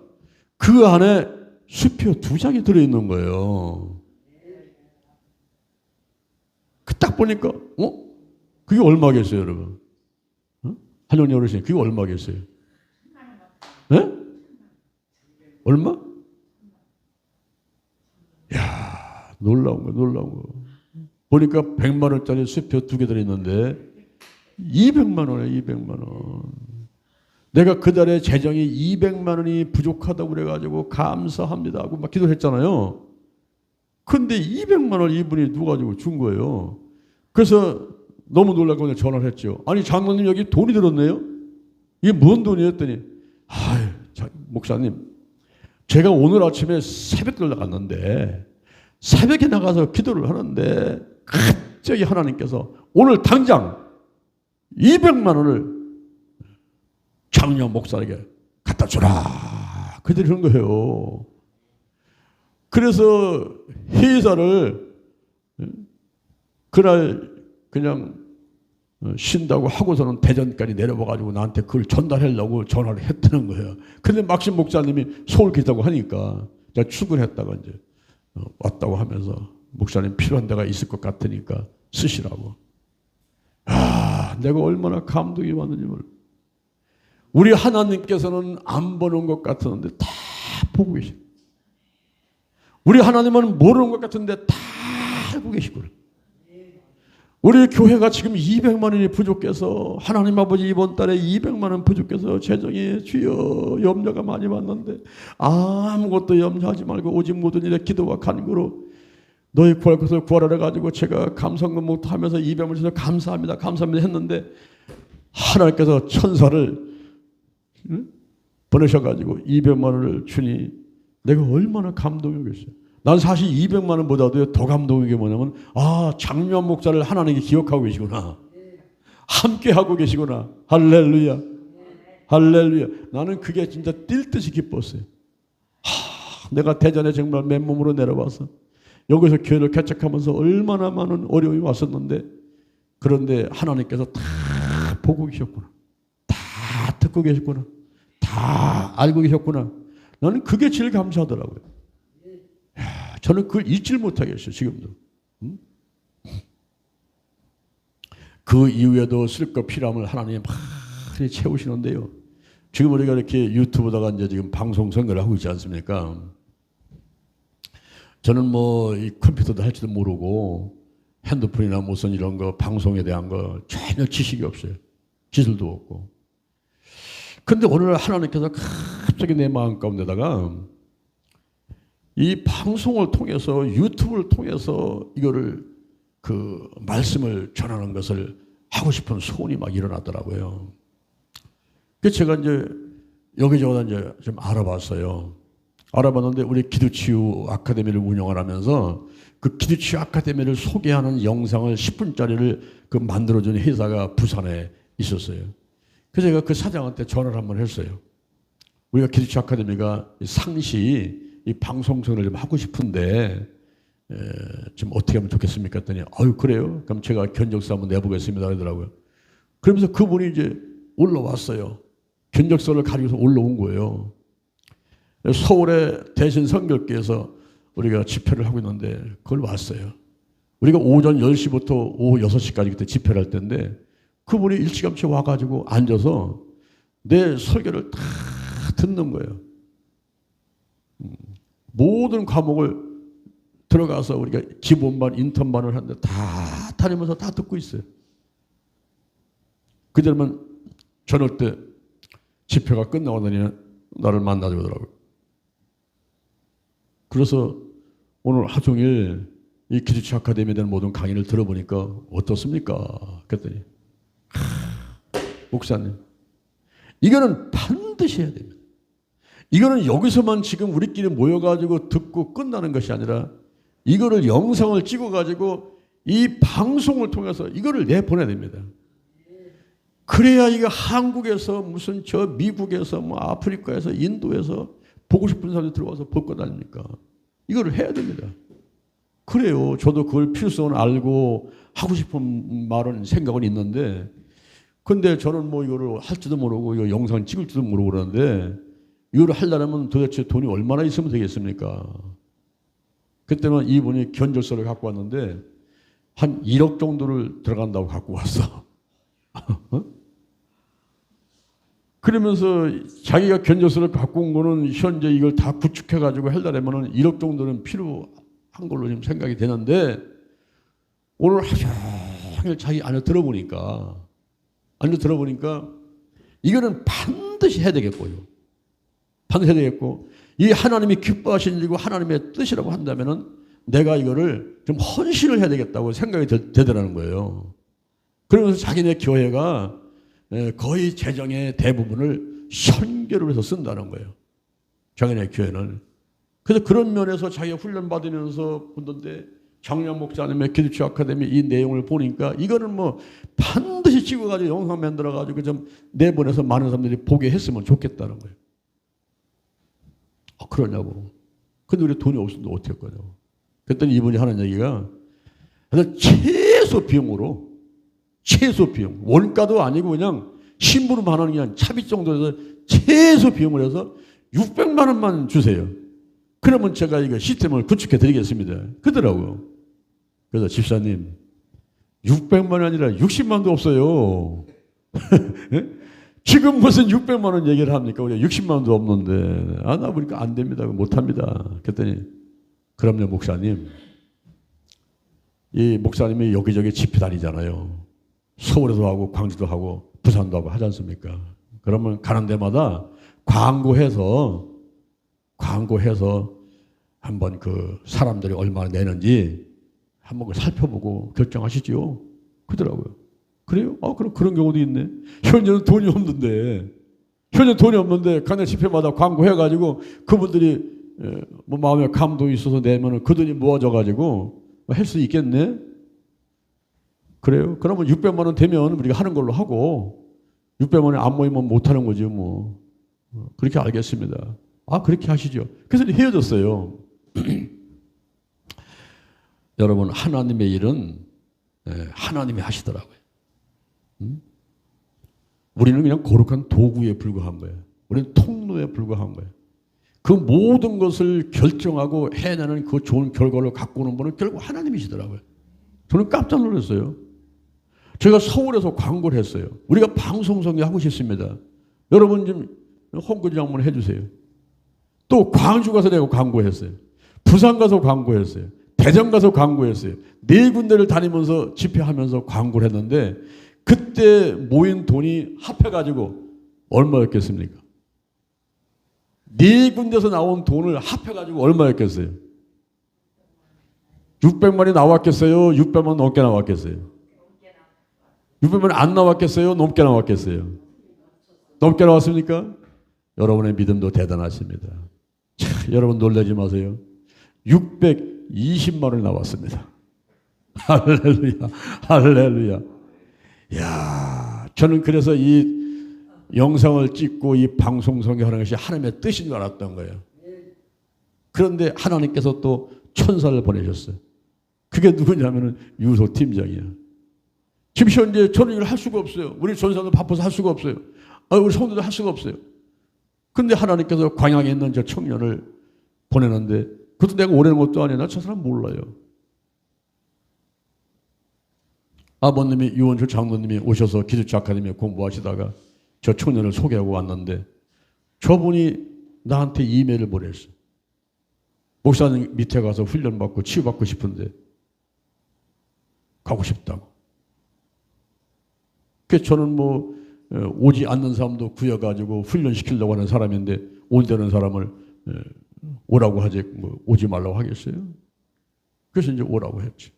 그 안에 수표 2장이 들어있는 거예요. 그 딱 보니까 그게 얼마겠어요 여러분? 한영님 어르신 그게 얼마겠어요? 네? 얼마? 야, 놀라운 거. 보니까 100만 원짜리 수표 2개 들어있는데 200만 원이에요. 200만 원. 내가 그달에 재정이 200만 원이 부족하다고 그래가지고 감사합니다 하고 막 기도했잖아요. 근데 200만 원 이분이 누가 가지고 준 거예요. 그래서 너무 놀라고 전화를 했죠. 장로님 여기 돈이 들었네요. 이게 뭔 돈이에요? 했더니 목사님 제가 오늘 아침에 새벽에 나갔는데 새벽에 나가서 기도를 하는데 갑자기 하나님께서 오늘 당장 200만 원을 장로 목사에게 갖다 주라 그러는 거예요. 그래서 회사를 그날 그냥 쉰다고 하고서는 대전까지 내려와가지고 나한테 그걸 전달하려고 전화를 했다는 거예요. 근데 막신 목사님이 서울 계시다고 하니까 제가 출근했다가 이제 왔다고 하면서 목사님 필요한 데가 있을 것 같으니까 쓰시라고. 내가 얼마나 감동이 왔는지 몰라. 우리 하나님께서는 안 보는 것 같았는데 다 보고 계시고, 우리 하나님은 모르는 것 같은데 다 알고 계시구나. 우리 교회가 지금 200만 원이 부족해서 하나님 아버지 이번 달에 200만 원 부족해서 재정이 주여 염려가 많이 왔는데 아무것도 염려하지 말고 오직 모든 일에 기도와 간구로 너희 구할 것을 구하라 가지고 제가 감성금목도 하면서 200만 원 주셔서 감사합니다 했는데 하나님께서 천사를 보내셔가지고 200만 원을 주니 내가 얼마나 감동이 오겠어요. 난 사실 200만 원보다도 더 감동인 게 뭐냐면 장면 목사를 하나님이 기억하고 계시구나. 함께 하고 계시구나. 할렐루야. 할렐루야. 나는 그게 진짜 뛸 듯이 기뻤어요. 내가 대전에 정말 맨몸으로 내려와서 여기서 교회를 개척하면서 얼마나 많은 어려움이 왔었는데 그런데 하나님께서 다 보고 계셨구나. 다 듣고 계셨구나. 다 알고 계셨구나. 나는 그게 제일 감사하더라고요. 저는 그걸 잊질 못하겠어요. 지금도. 그 이후에도 쓸 것 필요함을 하나님이 많이 채우시는데요. 지금 우리가 이렇게 유튜브다가 이제 지금 방송 선거를 하고 있지 않습니까? 저는 이 컴퓨터도 할 줄도 모르고 핸드폰이나 무슨 이런 거 방송에 대한 거 전혀 지식이 없어요. 기술도 없고. 근데 오늘 하나님께서 갑자기 내 마음 가운데다가 이 방송을 통해서 유튜브를 통해서 이거를 그 말씀을 전하는 것을 하고 싶은 소원이 막 일어나더라고요. 그래서 제가 이제 여기저기 이제 좀 알아봤어요. 알아봤는데 우리 기도치유 아카데미를 운영을 하면서 그 기도치유 아카데미를 소개하는 영상을 10분짜리를 그 만들어준 회사가 부산에 있었어요. 그래서 제가 그 사장한테 전화를 한번 했어요. 우리가 기도치유 아카데미가 상시 이 방송선을 좀 하고 싶은데 좀 어떻게 하면 좋겠습니까? 했더니 그래요? 그럼 제가 견적서 한번 내보겠습니다 하더라고요. 그러면서 그분이 이제 올라왔어요. 견적서를 가지고서 올라온 거예요. 서울의 대신 선교교에서 우리가 집회를 하고 있는데 그걸 왔어요. 우리가 오전 10시부터 오후 6시까지 그때 집회를 할 때인데 그분이 일찌감치 와가지고 앉아서 내 설교를 다 듣는 거예요. 모든 과목을 들어가서 우리가 기본반, 인턴반을 하는데 다 다니면서 다 듣고 있어요. 그때면 저녁 때 집회가 끝나고 나니 나를 만나줘 오더라고요. 그래서 오늘 하루 종일 이 기도치 아카데미에 대한 모든 강의를 들어보니까 어떻습니까? 그랬더니 목사님 이거는 반드시 해야 됩니다. 이거는 여기서만 지금 우리끼리 모여가지고 듣고 끝나는 것이 아니라 이거를 영상을 찍어가지고 이 방송을 통해서 이거를 내보내야 됩니다. 그래야 이거 한국에서 무슨 저 미국에서 뭐 아프리카에서 인도에서 보고 싶은 사람들이 들어와서 벗고 다닙니까? 이거를 해야 됩니다. 그래요. 저도 그걸 필요성을 알고 하고 싶은 말은 생각은 있는데 근데 저는 뭐 이거를 할지도 모르고 이거 영상 찍을지도 모르고 그러는데 이거를 하려면 도대체 돈이 얼마나 있으면 되겠습니까? 그때는 이분이 견적서를 갖고 왔는데 한 1억 정도를 들어간다고 갖고 왔어. 그러면서 자기가 견적서를 갖고 온 거는 현재 이걸 다 구축해가지고 하려면 1억 정도는 필요한 걸로 지금 생각이 되는데 오늘 하루 종일 자기 안에 들어보니까 이거는 반드시 해야 되겠고요. 반드시 해야 되겠고 이 하나님이 기뻐하시는 일이고 하나님의 뜻이라고 한다면은 내가 이거를 좀 헌신을 해야 되겠다고 생각이 되더라는 거예요. 그러면서 자기네 교회가 거의 재정의 대부분을 선교를 해서 쓴다는 거예요. 자기네 교회는. 그래서 그런 면에서 자기가 훈련 받으면서 본던데 장량 목사님의 기도치 아카데미 이 내용을 보니까 이거는 뭐 반드시 찍어가지고 영상 만들어가지고 좀 내보내서 많은 사람들이 보게 했으면 좋겠다는 거예요. 그러냐고. 근데 우리 돈이 없으면 어떻게 할 거냐고. 그랬더니 이분이 하는 얘기가 최소 비용으로 최소 비용 원가도 아니고 그냥 심부름만 하는 게 아니라 차비 정도에서 최소 비용을 해서 600만 원만 주세요. 그러면 제가 이거 시스템을 구축해 드리겠습니다. 그러더라고요. 그래서 집사님 600만 원 아니라 60만도 없어요. 지금 무슨 600만 원 얘기를 합니까? 우리가 60만 원도 없는데 나 보니까 안 됩니다. 못합니다. 그랬더니 그럼요 목사님. 이 목사님이 여기저기 집회 다니잖아요. 서울에도 하고 광주도 하고 부산도 하고 하지 않습니까? 그러면 가는 데마다 광고해서 한번 그 사람들이 얼마나 내는지 한번 그걸 살펴보고 결정하시지요. 그러더라고요. 그래요? 그럼 그런 경우도 있네. 현재는 돈이 없는데 가는 집회마다 광고해가지고 그분들이 뭐 마음에 감동이 있어서 내면은 그 돈이 모아져가지고 할 수 있겠네. 그래요? 그러면 600만 원 되면 우리가 하는 걸로 하고 600만 원이 안 모이면 못 하는 거죠, 뭐. 그렇게 알겠습니다. 그렇게 하시죠. 그래서 헤어졌어요. 여러분, 하나님의 일은 하나님이 하시더라고요. 우리는 그냥 거룩한 도구에 불과한 거예요. 우리는 통로에 불과한 거예요. 그 모든 것을 결정하고 해내는 그 좋은 결과를 갖고 오는 분은 결국 하나님이시더라고요. 저는 깜짝 놀랐어요. 제가 서울에서 광고를 했어요. 우리가 방송성교 하고 싶습니다. 여러분 좀 홍보지 한번 해주세요. 또 광주 가서 내가 광고했어요. 부산 가서 광고했어요. 대전 가서 광고했어요. 4군데를 다니면서 집회하면서 광고를 했는데 그때 모인 돈이 합해가지고 얼마였겠습니까? 4군데서 나온 돈을 합해가지고 얼마였겠어요? 600만이 나왔겠어요? 600만 넘게 나왔겠어요? 600만 안 나왔겠어요? 넘게 나왔겠어요? 넘게 나왔습니까? 여러분의 믿음도 대단하십니다. 여러분 놀라지 마세요. 620만 원이 나왔습니다. 할렐루야, 할렐루야. 야, 저는 그래서 이 영상을 찍고 이 방송성교 하는 것이 하나님의 뜻인 줄 알았던 거예요. 그런데 하나님께서 또 천사를 보내셨어요. 그게 누구냐면은 유소 팀장이야. 지금 현재 저는 이걸 할 수가 없어요. 우리 전사도 바빠서 할 수가 없어요. 우리 성도도 할 수가 없어요. 근데 하나님께서 광양에 있는 저 청년을 보내는데 그것도 내가 오래는 것도 아니야. 나 저 사람 몰라요. 아버님이 유원주 장로님이 오셔서 기술자 아카데미에 공부하시다가 저 청년을 소개하고 왔는데 저분이 나한테 이메일을 보냈어. 목사님 밑에 가서 훈련받고 치유받고 싶은데 가고 싶다고. 그래서 저는 뭐 오지 않는 사람도 구해가지고 훈련시키려고 하는 사람인데 온다는 사람을 오라고 하지 뭐 오지 말라고 하겠어요? 그래서 이제 오라고 했지.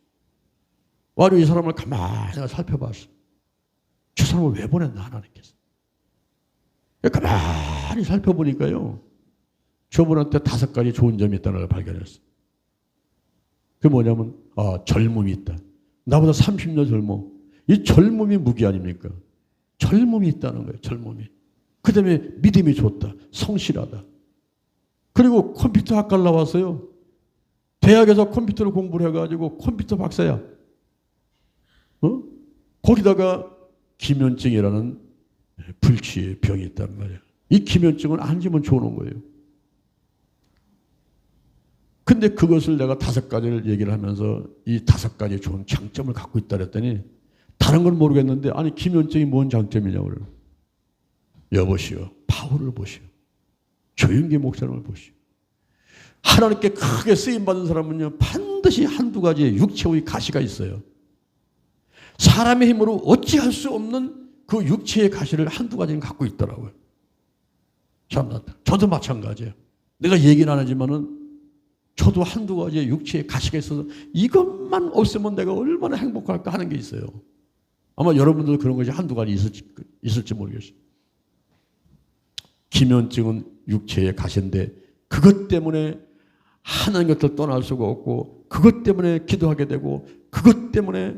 와로 이 사람을 가만히 살펴봤어. 저 사람을 왜 보냈나 하나님께서. 가만히 살펴보니까요. 저분한테 5가지 좋은 점이 있다는 걸 발견했어. 그게 뭐냐면 젊음이 있다. 나보다 30년 젊어. 이 젊음이 무기 아닙니까? 젊음이 있다는 거예요. 젊음이. 그 다음에 믿음이 좋다. 성실하다. 그리고 컴퓨터 학과를 나왔어요. 대학에서 컴퓨터를 공부를 해가지고 컴퓨터 박사야. 거기다가 기면증이라는 불치의 병이 있단 말이야. 이 기면증은 앉으면 좋은 거예요. 근데 그것을 내가 5가지를 얘기를 하면서 이 5가지 좋은 장점을 갖고 있다 그랬더니 다른 건 모르겠는데 아니 기면증이 뭔 장점이냐고 그래요. 여보시오. 바울을 보시오. 조영기 목사님을 보시오. 하나님께 크게 쓰임받은 사람은요 반드시 1-2가지의 육체의 가시가 있어요. 사람의 힘으로 어찌할 수 없는 그 육체의 가시를 1-2가지는 갖고 있더라고요. 저도 마찬가지예요. 내가 얘기는 안 하지만은 저도 1-2가지의 육체의 가시가 있어서 이것만 없으면 내가 얼마나 행복할까 하는 게 있어요. 아마 여러분들도 그런 것이 1-2가지 있을지 모르겠어요. 기면증은 육체의 가시인데 그것 때문에 하나님 곁을 떠날 수가 없고 그것 때문에 기도하게 되고 그것 때문에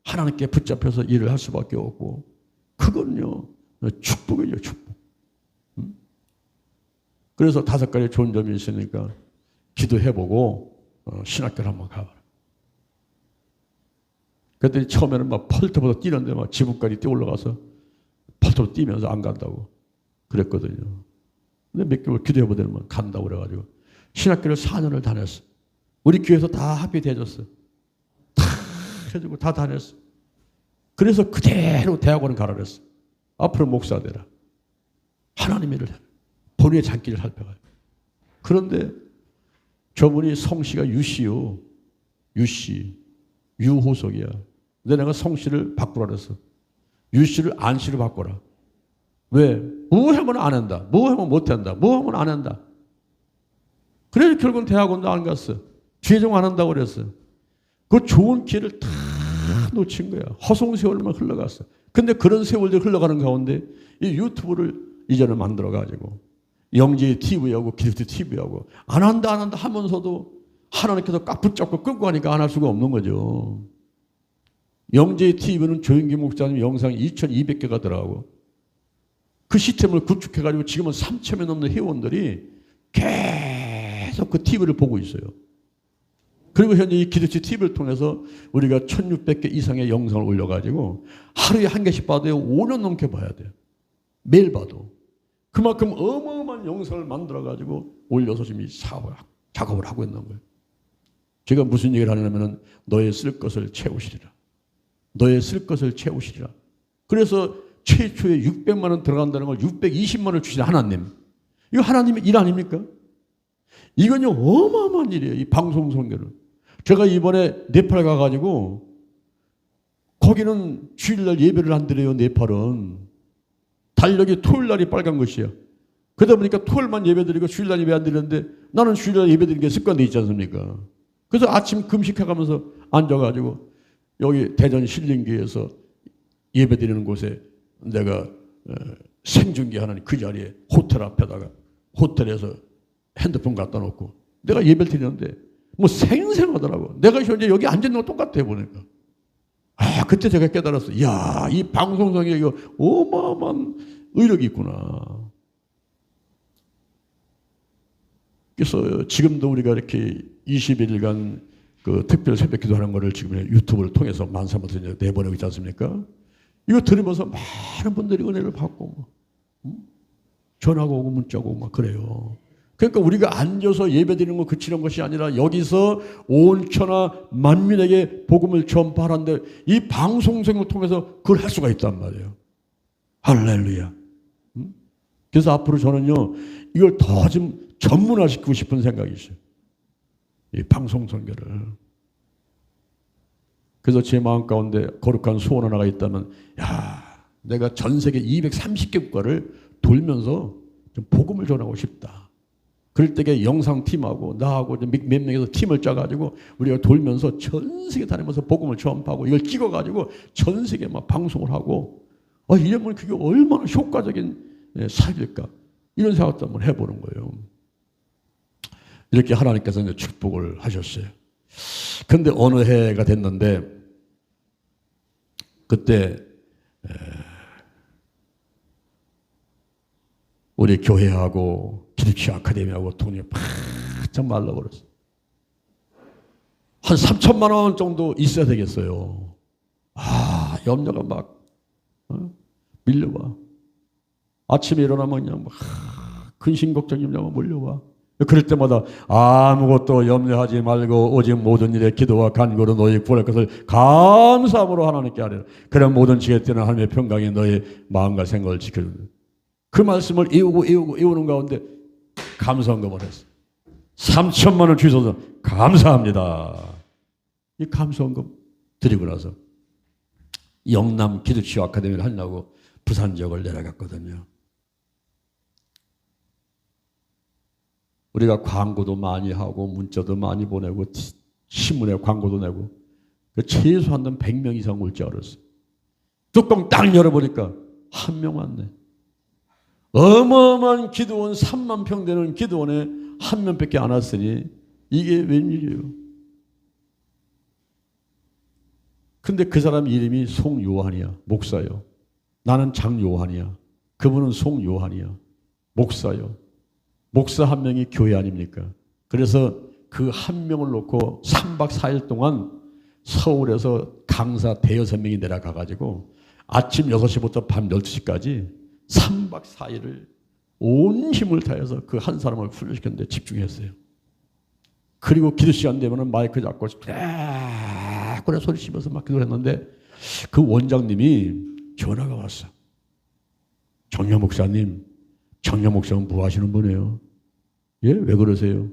하나님께 붙잡혀서 일을 할 수밖에 없고 그건요 축복이에요. 축복. 그래서 5가지 좋은 점이 있으니까 기도해보고 신학교를 한번 가봐라. 그랬더니 처음에는 막 펄터보다 뛰는데 막 지붕까지 뛰어 올라가서 펄터로 뛰면서 안 간다고 그랬거든요. 근데 몇 개월 기도해보더니 간다고 그래가지고 신학교를 4년을 다녔어. 우리 교회에서 다 합의돼줬어. 다 해주고 다 다녔어. 그래서 그대로 대학원을 가라 그랬어. 앞으로 목사 되라. 하나님의 일을 해라. 본인의 장기를 살펴가요. 그런데 저분이 성씨가 유씨요. 유씨. 유호석이야. 근데 내가 성씨를 바꾸라 그랬어. 유씨를 안씨로 바꿔라. 왜? 뭐 하면 안 한다. 뭐 하면 못 한다. 뭐 하면 안 한다. 그래서 결국은 대학원도 안 갔어. 최종 안 한다고 그랬어. 그 좋은 기회를 다 놓친 거야. 허송세월만 흘러갔어. 근데 그런 세월들이 흘러가는 가운데 이 유튜브를 이전에 만들어가지고 영재 TV하고 기독교 TV하고 안 한다 하면서도 하나님께서 꽉 붙잡고 끌고 가니까 안 할 수가 없는 거죠. 영재 TV는 조영기 목사님 영상이 2200개가 들어가고 그 시스템을 구축해가지고 지금은 3000명 넘는 회원들이 계속 그 TV를 보고 있어요. 그리고 현재 이 기독교 TV를 통해서 우리가 1600개 이상의 영상을 올려가지고 하루에 1개씩 봐도요 5년 넘게 봐야 돼요. 매일 봐도. 그만큼 어마어마한 영상을 만들어가지고 올려서 지금 이 작업을 하고 있는 거예요. 제가 무슨 얘기를 하냐면은 너의 쓸 것을 채우시리라. 너의 쓸 것을 채우시리라. 그래서 최초에 600만 원 들어간다는 걸 620만 원을 주신 하나님. 이거 하나님의 일 아닙니까? 이건요 어마어마한 일이에요. 이 방송 선교는. 제가 이번에 네팔 가가지고 거기는 주일날 예배를 안 드려요. 네팔은. 달력이 토요일날이 빨간 것이야. 그러다 보니까 토요일만 예배 드리고 주일날 예배 안 드리는데 나는 주일날 예배 드리는 게 습관돼 있지 않습니까? 그래서 아침 금식해가면서 앉아가지고 여기 대전 신림교에서 예배 드리는 곳에 내가 생중계하는 그 자리에 호텔 앞에다가 호텔에서 핸드폰 갖다 놓고 내가 예배를 드리는데 뭐 생생하더라고. 내가 현재 여기 앉아있는 거 똑같아 보니까. 그때 제가 깨달았어. 이야, 이 방송성에 이거 어마어마한 의력이 있구나. 그래서 지금도 우리가 이렇게 21일간 그 특별 새벽 기도하는 거를 지금 유튜브를 통해서 13,000번 내보내고 있지 않습니까? 이거 들으면서 많은 분들이 은혜를 받고 전화가 오고 문자가 오고 막 그래요. 그러니까 우리가 앉아서 예배드리는 거 그치는 것이 아니라 여기서 온 천하 만민에게 복음을 전파하는데 이 방송생을 통해서 그걸 할 수가 있단 말이에요. 할렐루야. 그래서 앞으로 저는요, 이걸 더 좀 전문화시키고 싶은 생각이 있어요. 이 방송 선교를. 그래서 제 마음 가운데 거룩한 소원 하나가 있다면, 야, 내가 전 세계 230개 국가를 돌면서 좀 복음을 전하고 싶다. 그럴 때에 영상팀하고 나하고 몇 명에서 팀을 짜가지고 우리가 돌면서 전 세계 다니면서 복음을 전파하고 이걸 찍어가지고 전 세계 막 방송을 하고, 이러면 그게 얼마나 효과적인 사역일까? 이런 생각도 한번 해보는 거예요. 이렇게 하나님께서 이제 축복을 하셨어요. 근데 어느 해가 됐는데, 그때 우리 교회하고 기독교 아카데미하고 돈이 바짝 말라버렸어요. 한 3천만 원 정도 있어야 되겠어요. 염려가 막 밀려와. 아침에 일어나면 그냥 막 근심 걱정이 그냥 몰려와. 그럴 때마다 아무것도 염려하지 말고 오직 모든 일에 기도와 간구로 너희 구할 것을 감사함으로 하나님께 아뢰라. 그런 모든 지혜 때는 하나님의 평강이 너희 마음과 생각을 지켜준다. 그 말씀을 외우는 가운데 감사헌금을 했어요. 3천만 원 주셔서 감사합니다. 이 감사헌금 드리고 나서 영남 기독교 아카데미를 하려고 부산 지역을 내려갔거든요. 우리가 광고도 많이 하고 문자도 많이 보내고 신문에 광고도 내고 최소한 100명 이상 올 줄 알았어요. 뚜껑 딱 열어보니까 한 명 왔네. 어마어마한 기도원 3만 평 되는 기도원에 한 명밖에 안 왔으니 이게 웬일이에요. 근데 그 사람 이름이 송요한이야. 목사요. 나는 장요한이야. 그분은 송요한이야. 목사요. 목사 한 명이 교회 아닙니까? 그래서 그 한 명을 놓고 3박 4일 동안 서울에서 강사 대여섯 명이 내려가가지고 아침 6시부터 밤 12시까지 3박 4일을 온 힘을 다해서 그 한 사람을 훈련시켰는데 집중했어요. 그리고 기도 시간 되면 마이크 잡고 그래 소리 씹어서 막 기도를 했는데 그 원장님이 전화가 왔어. 정여 목사님, 정여 목사는 뭐 하시는 분이에요? 예? 왜 그러세요?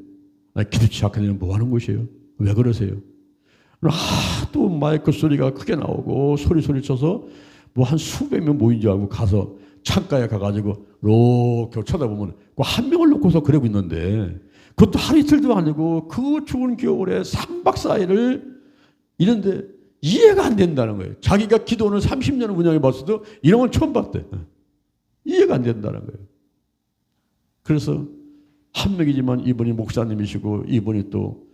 기도치 아카데미는 뭐 하는 곳이에요? 왜 그러세요? 또 마이크 소리가 크게 나오고 소리 쳐서 뭐 한 수백 명 모인 줄 알고 가서 창가에 가가지고 이렇게 쳐다보면 그 한 명을 놓고서 그러고 있는데 그것도 하루 이틀도 아니고 그 추운 겨울에 3박 4일을 이런데 이해가 안 된다는 거예요. 자기가 기도원을 30년을 운영해 봤어도 이런 걸 처음 봤대. 이해가 안 된다는 거예요. 그래서 한 명이지만 이분이 목사님이시고 이분이 또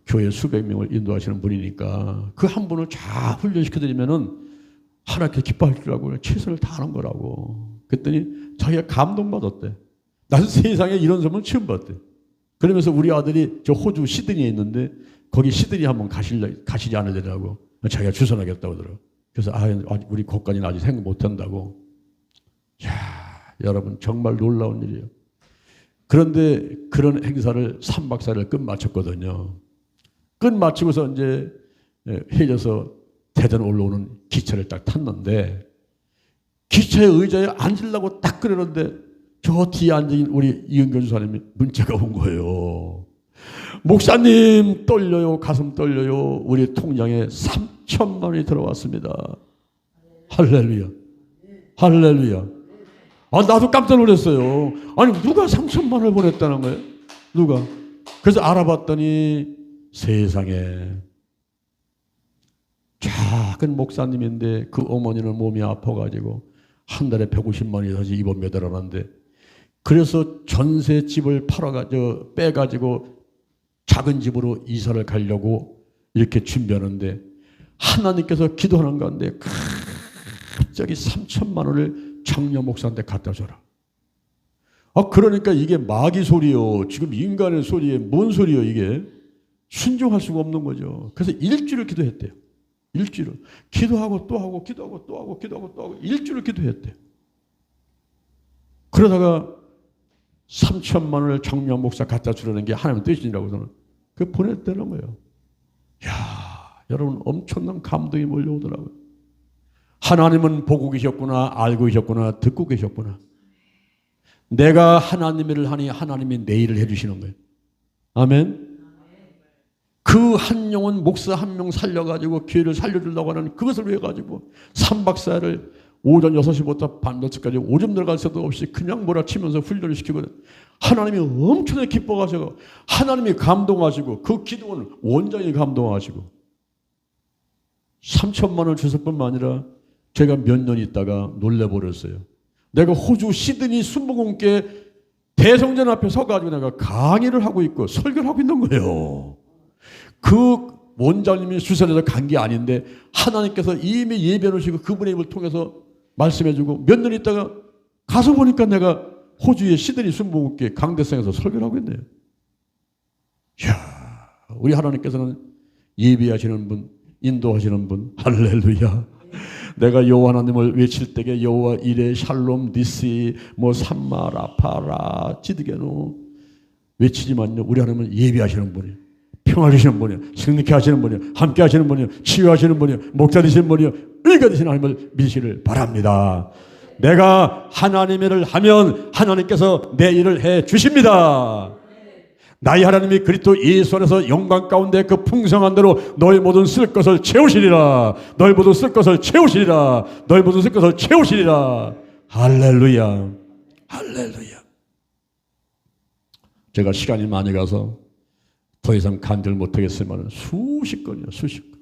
교회 수백 명을 인도하시는 분이니까 그 한 분을 잘 훈련시켜드리면은 하나님께 기뻐할 줄 알고 최선을 다하는 거라고. 그랬더니 자기가 감동받았대. 나는 세상에 이런 사람은 처음 봤대. 그러면서 우리 아들이 저 호주 시드니에 있는데 거기 시드니 한번 가시지 않으려고 자기가 주선하겠다고 그러더라고. 그래서 우리 거기까지는 아직 생각 못한다고. 이야, 여러분 정말 놀라운 일이에요. 그런데 그런 행사를 3박 4일을 끝마쳤거든요. 끝마치고서 이제 헤어져서 대전 올라오는 기차를 딱 탔는데 기차의 의자에 앉으려고 딱 그러는데 저 뒤에 앉은 우리 이은교 주사님이 문자가 온 거예요. 목사님 떨려요. 가슴 떨려요. 우리 통장에 3천만 원이 들어왔습니다. 할렐루야. 할렐루야. 나도 깜짝 놀랐어요. 아니 누가 3천만 원을 보냈다는 거예요? 누가? 그래서 알아봤더니 세상에 작은 목사님인데 그 어머니는 몸이 아파가지고 한 달에 150만 원이 다시 입원 매달아놨는데 그래서 전세 집을 빼가지고 작은 집으로 이사를 가려고 이렇게 준비하는데 하나님께서 기도하는 가운데 갑자기 3천만 원을 장녀 목사한테 갖다 줘라. 그러니까 이게 마귀 소리요. 지금 인간의 소리에 뭔 소리요 이게. 순종할 수가 없는 거죠. 그래서 일주일을 기도했대요. 일주일을. 기도하고 또 하고 기도하고 또 하고 기도하고 또 하고 일주일을 기도했대요. 그러다가 3천만 원을 정명 목사 갖다 주려는 게 하나님의 뜻이라고 저는 그 보냈다는 거예요. 야, 여러분 엄청난 감동이 몰려오더라고요. 하나님은 보고 계셨구나, 알고 계셨구나, 듣고 계셨구나. 내가 하나님 일을 하니 하나님이 내 일을 해주시는 거예요. 아멘. 그 한 영혼 목사 한 명 살려가지고 교회를 살려주려고 하는 그것을 위해 가지고 3박 4일을 오전 6시부터 밤 늦게까지 오줌 들어갈 새도 없이 그냥 몰아치면서 훈련을 시키거든. 하나님이 엄청나게 기뻐하시고 하나님이 감동하시고 그 기도는 원장이 감동하시고 3천만 원 주실 뿐만 아니라 제가 몇 년 있다가 놀래버렸어요. 내가 호주 시드니 순복음교회 대성전 앞에 서가지고 내가 강의를 하고 있고 설교를 하고 있는 거예요. 그 원장님이 주선해서 간 게 아닌데 하나님께서 이미 예배 놓으시고 그분의 입을 통해서 말씀해주고 몇 년 있다가 가서 보니까 내가 호주의 시드니 순복음교회 강대상에서 설교를 하고 있네요. 이야, 우리 하나님께서는 예배하시는 분, 인도하시는 분, 할렐루야. 내가 여호와 하나님을 외칠 때에 여호와 이레 샬롬 니시 뭐 삼마 라파라 지드게노 외치지만요, 우리 하나님은 예배하시는 분이에요. 평화 주시는 분이요, 승리케 하시는 분이요, 함께 하시는 분이요, 치유하시는 분이요, 목자 되시는 분이요, 의가 되시는 하나님을 믿으시기를 바랍니다. 내가 하나님의 일을 하면 하나님께서 내 일을 해 주십니다. 나의 하나님이 그리스도 예수 안에서 영광 가운데 그 풍성한 대로 너희 모든 쓸 것을 채우시리라. 너희 모든 쓸 것을 채우시리라. 너희 모든 쓸 것을 채우시리라. 할렐루야. 할렐루야. 제가 시간이 많이 가서 더 이상 간절 못하겠으면 수십 건이요, 수십 건.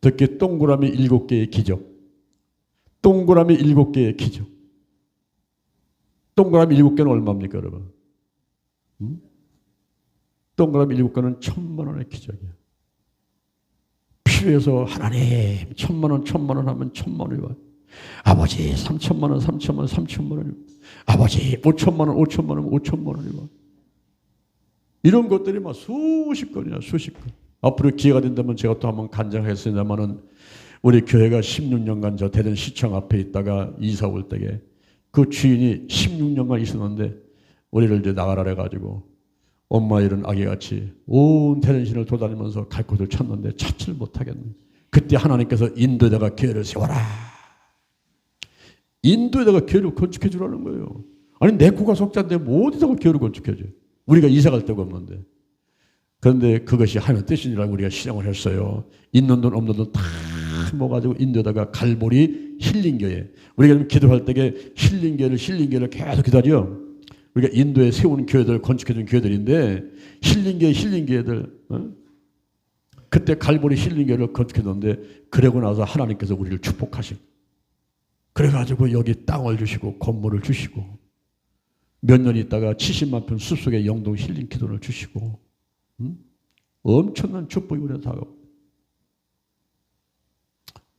특히 동그라미 7개의 기적. 동그라미 7개의 기적. 동그라미 7개는 얼마입니까, 여러분? 동그라미 7개는 1,000만 원의 기적이야. 필요해서 하나님 1,000만 원, 1,000만 원 하면 1,000만 원이 와요. 아버지 3,000만 원, 3,000만 원, 3,000만 원이 와요. 아버지 5,000만 원, 5,000만 원, 5,000만 원이 와요. 이런 것들이 막 수십 건이야, 수십 건. 앞으로 기회가 된다면 제가 또 한번 간증하겠습니다만은 우리 교회가 16년간 저 대전 시청 앞에 있다가 이사 올 때에 그 주인이 16년간 있었는데 우리를 이제 나가라 해가지고 엄마 잃은 아기같이 온 대전시를 돌아다니면서 갈 곳을 찾는데 찾지를 못하겠네. 그때 하나님께서 인도에다가 교회를 세워라. 인도에다가 교회를 건축해 주라는 거예요. 아니 내 코가 속자인데 뭐 어디다가 교회를 건축해 줘. 우리가 이사 갈 데가 없는데. 그런데 그것이 하나님의 뜻이라고 우리가 신앙을 했어요. 있는 돈 없는 돈 다 모아가지고 인도에다가 갈보리 힐링교회. 우리가 좀 기도할 때에 힐링교회를 계속 기다려. 우리가 인도에 세우는 교회들, 건축해준 교회들인데 힐링교회들 그때 갈보리 힐링교회를 건축해줬는데 그러고 나서 하나님께서 우리를 축복하시고 그래가지고 여기 땅을 주시고 건물을 주시고 몇 년 있다가 70만 평 숲속에 영동 힐링 기도를 주시고 엄청난 축복이 우리한테 다가오고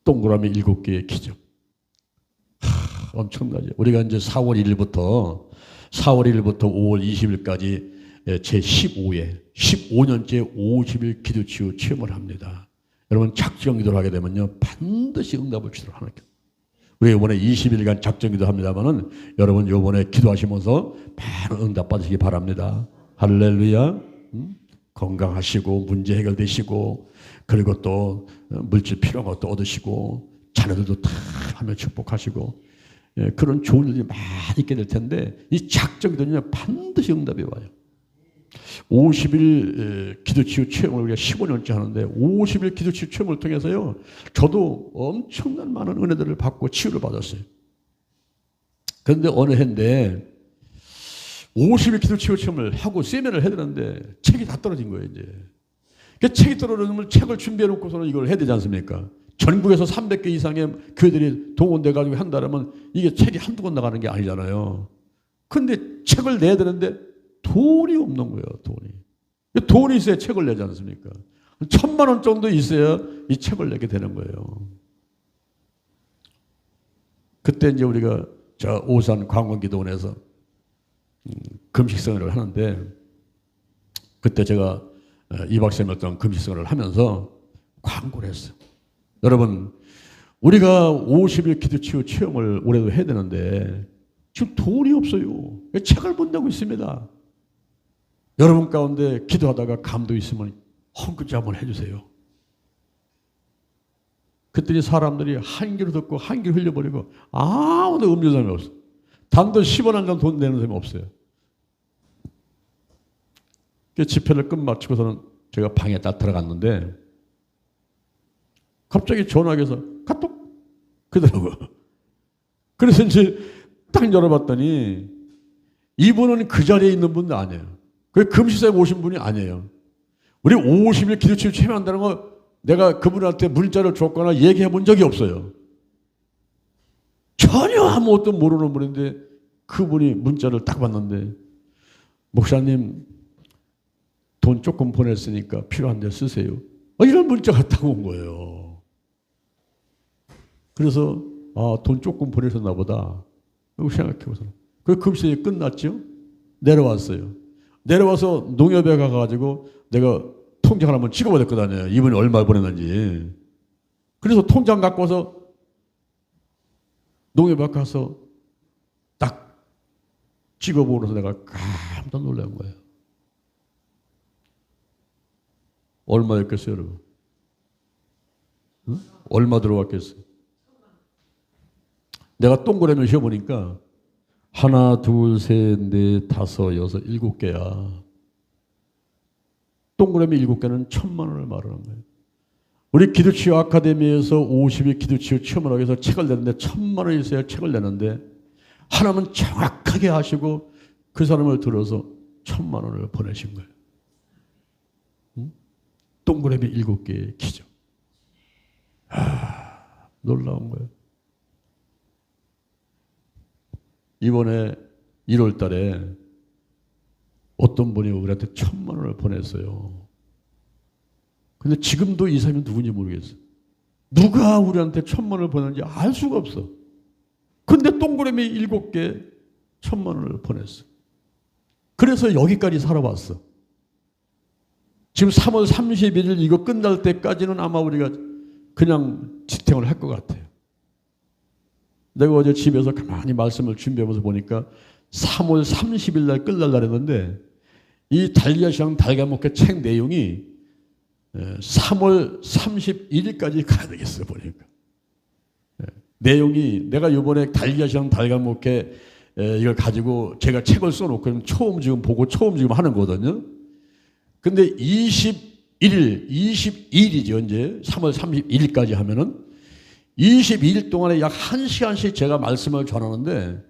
동그라미 7개의 기적. 엄청나죠. 우리가 이제 4월 1일부터 5월 20일까지 제15회 15년째 50일 기도치유 체험을 합니다. 여러분 작정기도를 하게 되면요 반드시 응답을 주도록 하나님께. 우리 이번에 20일간 작정기도 합니다만은 여러분 이번에 기도하시면서 바로 응답 받으시기 바랍니다. 할렐루야. 건강하시고 문제 해결되시고 그리고 또 물질 필요한 것도 얻으시고 자녀들도 다 하며 축복하시고 그런 좋은 일들이 많이 있게 될 텐데 이 작정기도는 반드시 응답이 와요. 50일 기도치유 체험을 우리가 15년째 하는데 50일 기도치유 체험을 통해서요 저도 엄청난 많은 은혜들을 받고 치유를 받았어요. 그런데 어느 해인데 50일 기도치유 체험을 하고 세미나를 해야 되는데 책이 다 떨어진 거예요. 이제 그 책이 떨어지면 책을 준비해 놓고서는 이걸 해야 되지 않습니까? 전국에서 300개 이상의 교회들이 동원돼 가지고 한다면 이게 책이 한두 권 나가는 게 아니잖아요. 근데 책을 내야 되는데 돈이 없는 거예요. 돈이 있어야 책을 내지 않습니까? 1,000만 원 정도 있어야 이 책을 내게 되는 거예요. 그때 이제 우리가 저 오산 관광기도원에서 금식성회를 하는데 그때 제가 2박 3일 동안 금식성회를 하면서 광고를 했어요. 여러분 우리가 50일 기도치유 체험을 올해도 해야 되는데 지금 돈이 없어요. 책을 못 내고 있습니다. 여러분 가운데 기도하다가 감도 있으면 헌금지 한번 해주세요. 그랬더니 사람들이 한 귀로 듣고 한 귀로 흘려버리고 아무도 없는 사람이 없어. 단돈 10원 한 장 돈 내는 사람이 없어요. 집회를 끝마치고서는 제가 방에 딱 들어갔는데 갑자기 전화기에서 카톡 그러더라고요. 그래서 이제 딱 열어봤더니 이분은 그 자리에 있는 분도 아니에요. 그 금시사에 오신 분이 아니에요. 우리 50일 기도치유 참여한다는 거 내가 그분한테 문자를 줬거나 얘기해 본 적이 없어요. 전혀 아무것도 모르는 분인데 그분이 문자를 딱 봤는데 목사님 돈 조금 보냈으니까 필요한데 쓰세요. 이런 문자가 딱 온 거예요. 그래서 돈 조금 보내셨나 보다. 라고 생각해보세요. 그 금시에 끝났죠. 내려왔어요. 내려와서 농협에 가가지고 내가 통장 하나 한번 찍어봐야 될 거 아니에요. 이분이 얼마 보냈는지. 그래서 통장 갖고 와서 농협에 가서 딱 찍어보고서 내가 깜짝 놀란 거예요. 얼마였겠어요, 여러분? 응? 얼마 들어왔겠어요? 내가 동그라미 쉬어보니까 하나, 둘, 셋, 넷, 다섯, 여섯, 7개야. 동그라미 7개는 1,000만 원을 말하는 거예요. 우리 기도치유 아카데미에서 50일 기도치유 체험을 하기 위해서 책을 내는데 1,000만 원이 있어야 책을 내는데 하나님은 정확하게 하시고 그 사람을 들어서 1,000만 원을 보내신 거예요. 응? 동그라미 7개의 기적. 놀라운 거예요. 이번에 1월 달에 어떤 분이 우리한테 1,000만 원을 보냈어요. 근데 지금도 이 사람이 누군지 모르겠어요. 누가 우리한테 1,000만 원을 보냈는지 알 수가 없어. 근데 동그라미 7개 1,000만 원을 보냈어. 그래서 여기까지 살아왔어. 지금 3월 31일 이거 끝날 때까지는 아마 우리가 그냥 지탱을 할 것 같아요. 내가 어제 집에서 가만히 말씀을 준비하면서 보니까 3월 30일 날 끝날 날 했는데 이 달리아시랑 달가목회 책 내용이 3월 31일까지 가야 되겠어요. 보니까 내용이 내가 이번에 달리아시랑 달가목회 이걸 가지고 제가 책을 써놓고 처음 지금 보고 처음 지금 하는 거거든요. 근데 22일이죠. 이제 3월 31일까지 하면은 22일 동안에 약 1시간씩 제가 말씀을 전하는데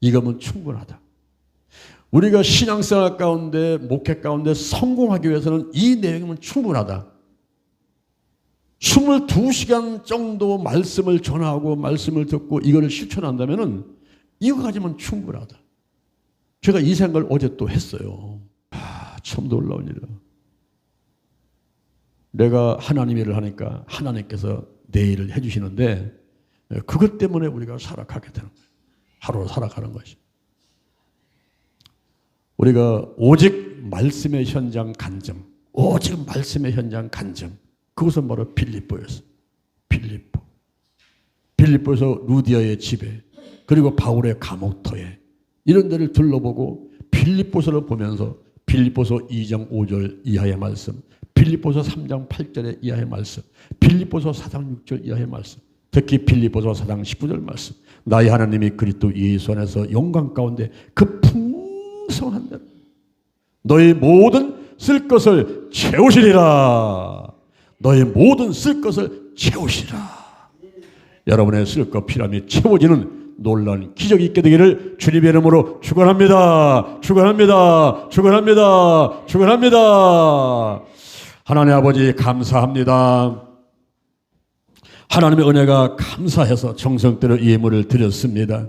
이거면 충분하다. 우리가 신앙생활 가운데 목회 가운데 성공하기 위해서는 이 내용이면 충분하다. 22시간 정도 말씀을 전하고 말씀을 듣고 이거를 실천한다면은 이거 가지면 충분하다. 제가 이 생각을 어제 또 했어요. 참 놀라운 일이야. 내가 하나님 일을 하니까 하나님께서 내 일을 해주시는데 그것 때문에 우리가 살아가게 되는 거예요. 하루 살아가는 것이. 우리가 오직 말씀의 현장 간증, 오직 말씀의 현장 간증. 그것은 바로 빌립보였어요. 빌립보에서 루디아의 집에 그리고 바울의 감옥터에 이런 데를 둘러보고 빌립보서를 보면서 빌립보서 2장 5절 이하의 말씀, 빌립보서 3장 8절의 이하의 말씀, 빌립보서 4장 6절 이하의 말씀, 특히 빌립보서 4장 19절 말씀. 나의 하나님이 그리스도 예수 안에서 영광 가운데 그 풍성한 대로 너의 모든 쓸 것을 채우시리라. 너의 모든 쓸 것을 채우시리라. 여러분의 쓸 것 필요함이 채워지는 놀라운 기적이 있게 되기를 주님의 이름으로 축원합니다. 축원합니다. 축원합니다. 축원합니다. 하나님 아버지 감사합니다. 하나님의 은혜가 감사해서 정성대로 예물을 드렸습니다.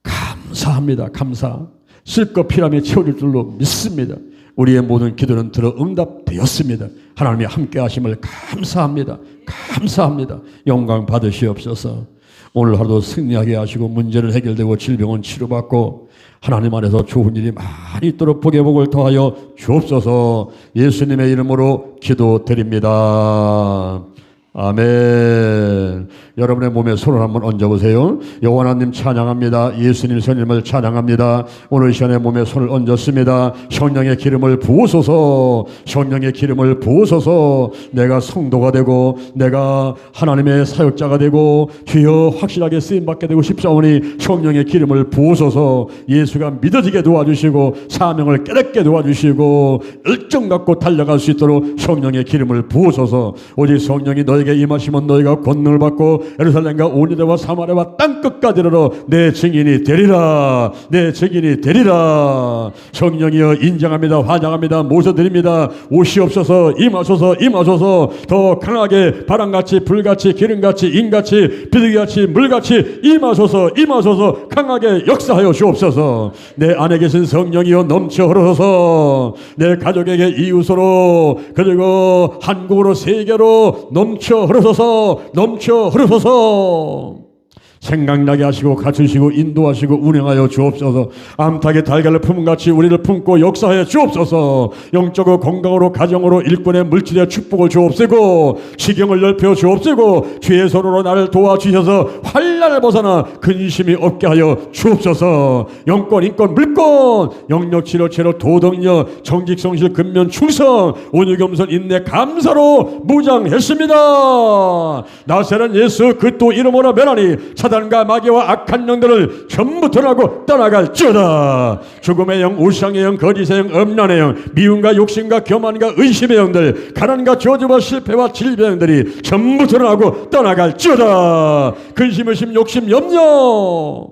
감사합니다. 감사. 쓸 것 필요함이 채워질 줄로 믿습니다. 우리의 모든 기도는 들어 응답되었습니다. 하나님이 함께 하심을 감사합니다. 감사합니다. 영광 받으시옵소서. 오늘 하루도 승리하게 하시고 문제는 해결되고 질병은 치료받고 하나님 안에서 좋은 일이 많이 있도록 복의 복을 더하여 주옵소서. 예수님의 이름으로 기도드립니다. 아멘. 여러분의 몸에 손을 한번 얹어보세요. 여호와 하나님 찬양합니다. 예수님 선임을 찬양합니다. 오늘 이 시간에 몸에 손을 얹었습니다. 성령의 기름을 부으소서. 성령의 기름을 부으소서. 내가 성도가 되고 내가 하나님의 사역자가 되고 주여 확실하게 쓰임받게 되고 싶사오니 성령의 기름을 부으소서. 예수가 믿어지게 도와주시고 사명을 깨닫게 도와주시고 열정 갖고 달려갈 수 있도록 성령의 기름을 부으소서. 오직 성령이 너에게 임하시면 너희가 권능을 받고 예루살렘과 온 유대와 사마리아와 땅끝까지 이르러 내 증인이 되리라. 내 증인이 되리라. 성령이여 인정합니다. 환영합니다. 모셔드립니다. 오시옵소서. 임하소서. 임하소서. 더 강하게 바람같이 불같이 기름같이 인같이 비둘기같이 물같이 임하소서. 임하소서. 강하게 역사하여 주옵소서. 내 안에 계신 성령이여 넘쳐 흐르소서. 내 가족에게 이웃으로 그리고 한국으로 세계로 넘쳐 흐르소서. 넘쳐 흐르소서. 생각나게 하시고 갖추시고 인도하시고 운행하여 주옵소서. 암탉의 달걀을 품은같이 우리를 품고 역사하여 주옵소서. 영적으로 건강으로 가정으로 일꾼의 물질의 축복을 주옵시고 지경을 넓혀 주옵시고 주의 손으로 나를 도와주셔서 환난을 벗어나 근심이 없게 하여 주옵소서. 영권 인권 물권 영력 치료 체로 도덕력 정직 성실 근면 충성 온유 겸손 인내 감사로 무장했습니다. 나세는 예수 그리스도 이름으로 멸하니 사단과 마귀와 악한 영들을 전부 드러나고 떠나갈지어다. 죽음의 영, 우상의 영, 거짓의 영, 음란의 영, 미움과 욕심과 교만과 의심의 영들, 가난과 저주와 실패와 질병의 영들이 전부 드러나고 떠나갈지어다. 근심, 의심, 욕심, 염려,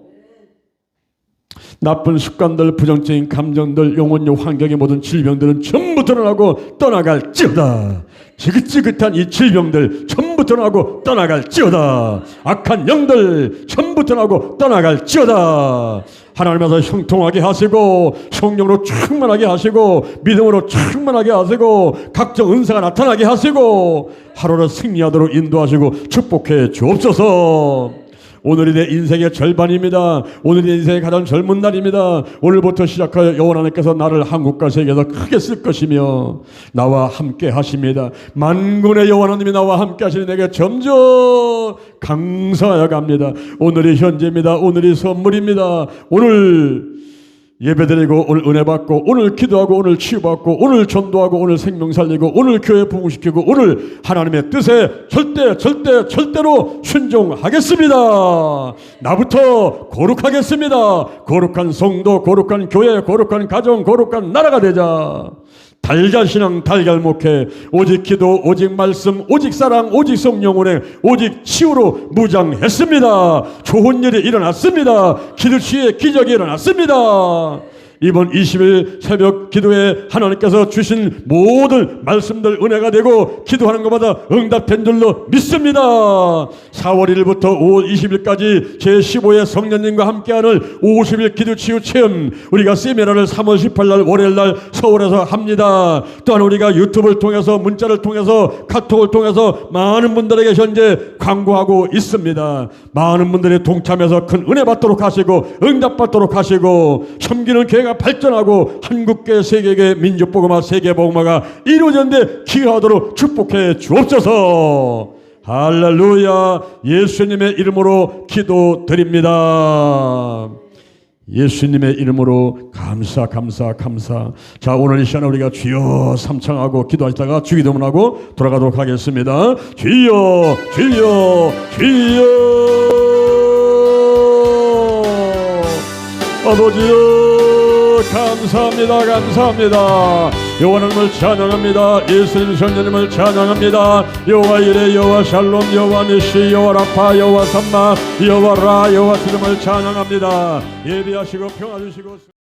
나쁜 습관들, 부정적인 감정들, 영혼력, 환경의 모든 질병들은 전부 드러나고 떠나갈지어다. 지긋지긋한 이 질병들 전부 드러나고 떠나갈지어다. 악한 영들 전부 드러나고 떠나갈지어다. 하나님께서 형통하게 하시고 성령으로 충만하게 하시고 믿음으로 충만하게 하시고 각종 은사가 나타나게 하시고 하루를 승리하도록 인도하시고 축복해 주옵소서. 오늘이 내 인생의 절반입니다. 오늘이 내 인생의 가장 젊은 날입니다. 오늘부터 시작하여 여호와 하나님께서 나를 한국과 세계에서 크게 쓸 것이며 나와 함께 하십니다. 만군의 여호와 하나님이 나와 함께 하시니 내게 점점 강성하여 갑니다. 오늘이 현재입니다. 오늘이 선물입니다. 오늘 예배드리고 오늘 은혜 받고 오늘 기도하고 오늘 치유받고 오늘 전도하고 오늘 생명 살리고 오늘 교회 부흥시키고 오늘 하나님의 뜻에 절대로 순종하겠습니다. 나부터 거룩하겠습니다. 거룩한 성도, 거룩한 교회, 거룩한 가정, 거룩한 나라가 되자. 달걀신앙 달걀목회 오직 기도 오직 말씀 오직 사랑 오직 성령 운행 오직 치유로 무장했습니다. 좋은 일이 일어났습니다. 기도치의 기적이 일어났습니다. 이번 20일 새벽 기도에 하나님께서 주신 모든 말씀들 은혜가 되고 기도하는 것마다 응답된 줄로 믿습니다. 4월 1일부터 5월 20일까지 제15회 성령님과 함께하는 50일 기도치유 체험 우리가 세미나를 3월 18일 월요일날 서울에서 합니다. 또한 우리가 유튜브를 통해서 문자를 통해서 카톡을 통해서 많은 분들에게 현재 광고하고 있습니다. 많은 분들이 동참해서 큰 은혜 받도록 하시고 응답 받도록 하시고 섬기는 교회가 발전하고 한국계 세계계 민족복음화 세계복음화가 이루어졌는데 기여하도록 축복해 주옵소서. 할렐루야. 예수님의 이름으로 기도드립니다. 예수님의 이름으로 감사. 자, 오늘 이 시간에 우리가 주여 삼창하고 기도하시다가 주기도문하고 돌아가도록 하겠습니다. 주여 아버지여 감사합니다. 여호와 하나님을 찬양합니다. 예수님 성령님을 찬양합니다. 여호와 이레 여호와 샬롬 여호와 니시 여호와 라파 여호와 삼마 여호와 라 여호와 주님을 찬양합니다. 예비하시고 평화 주시고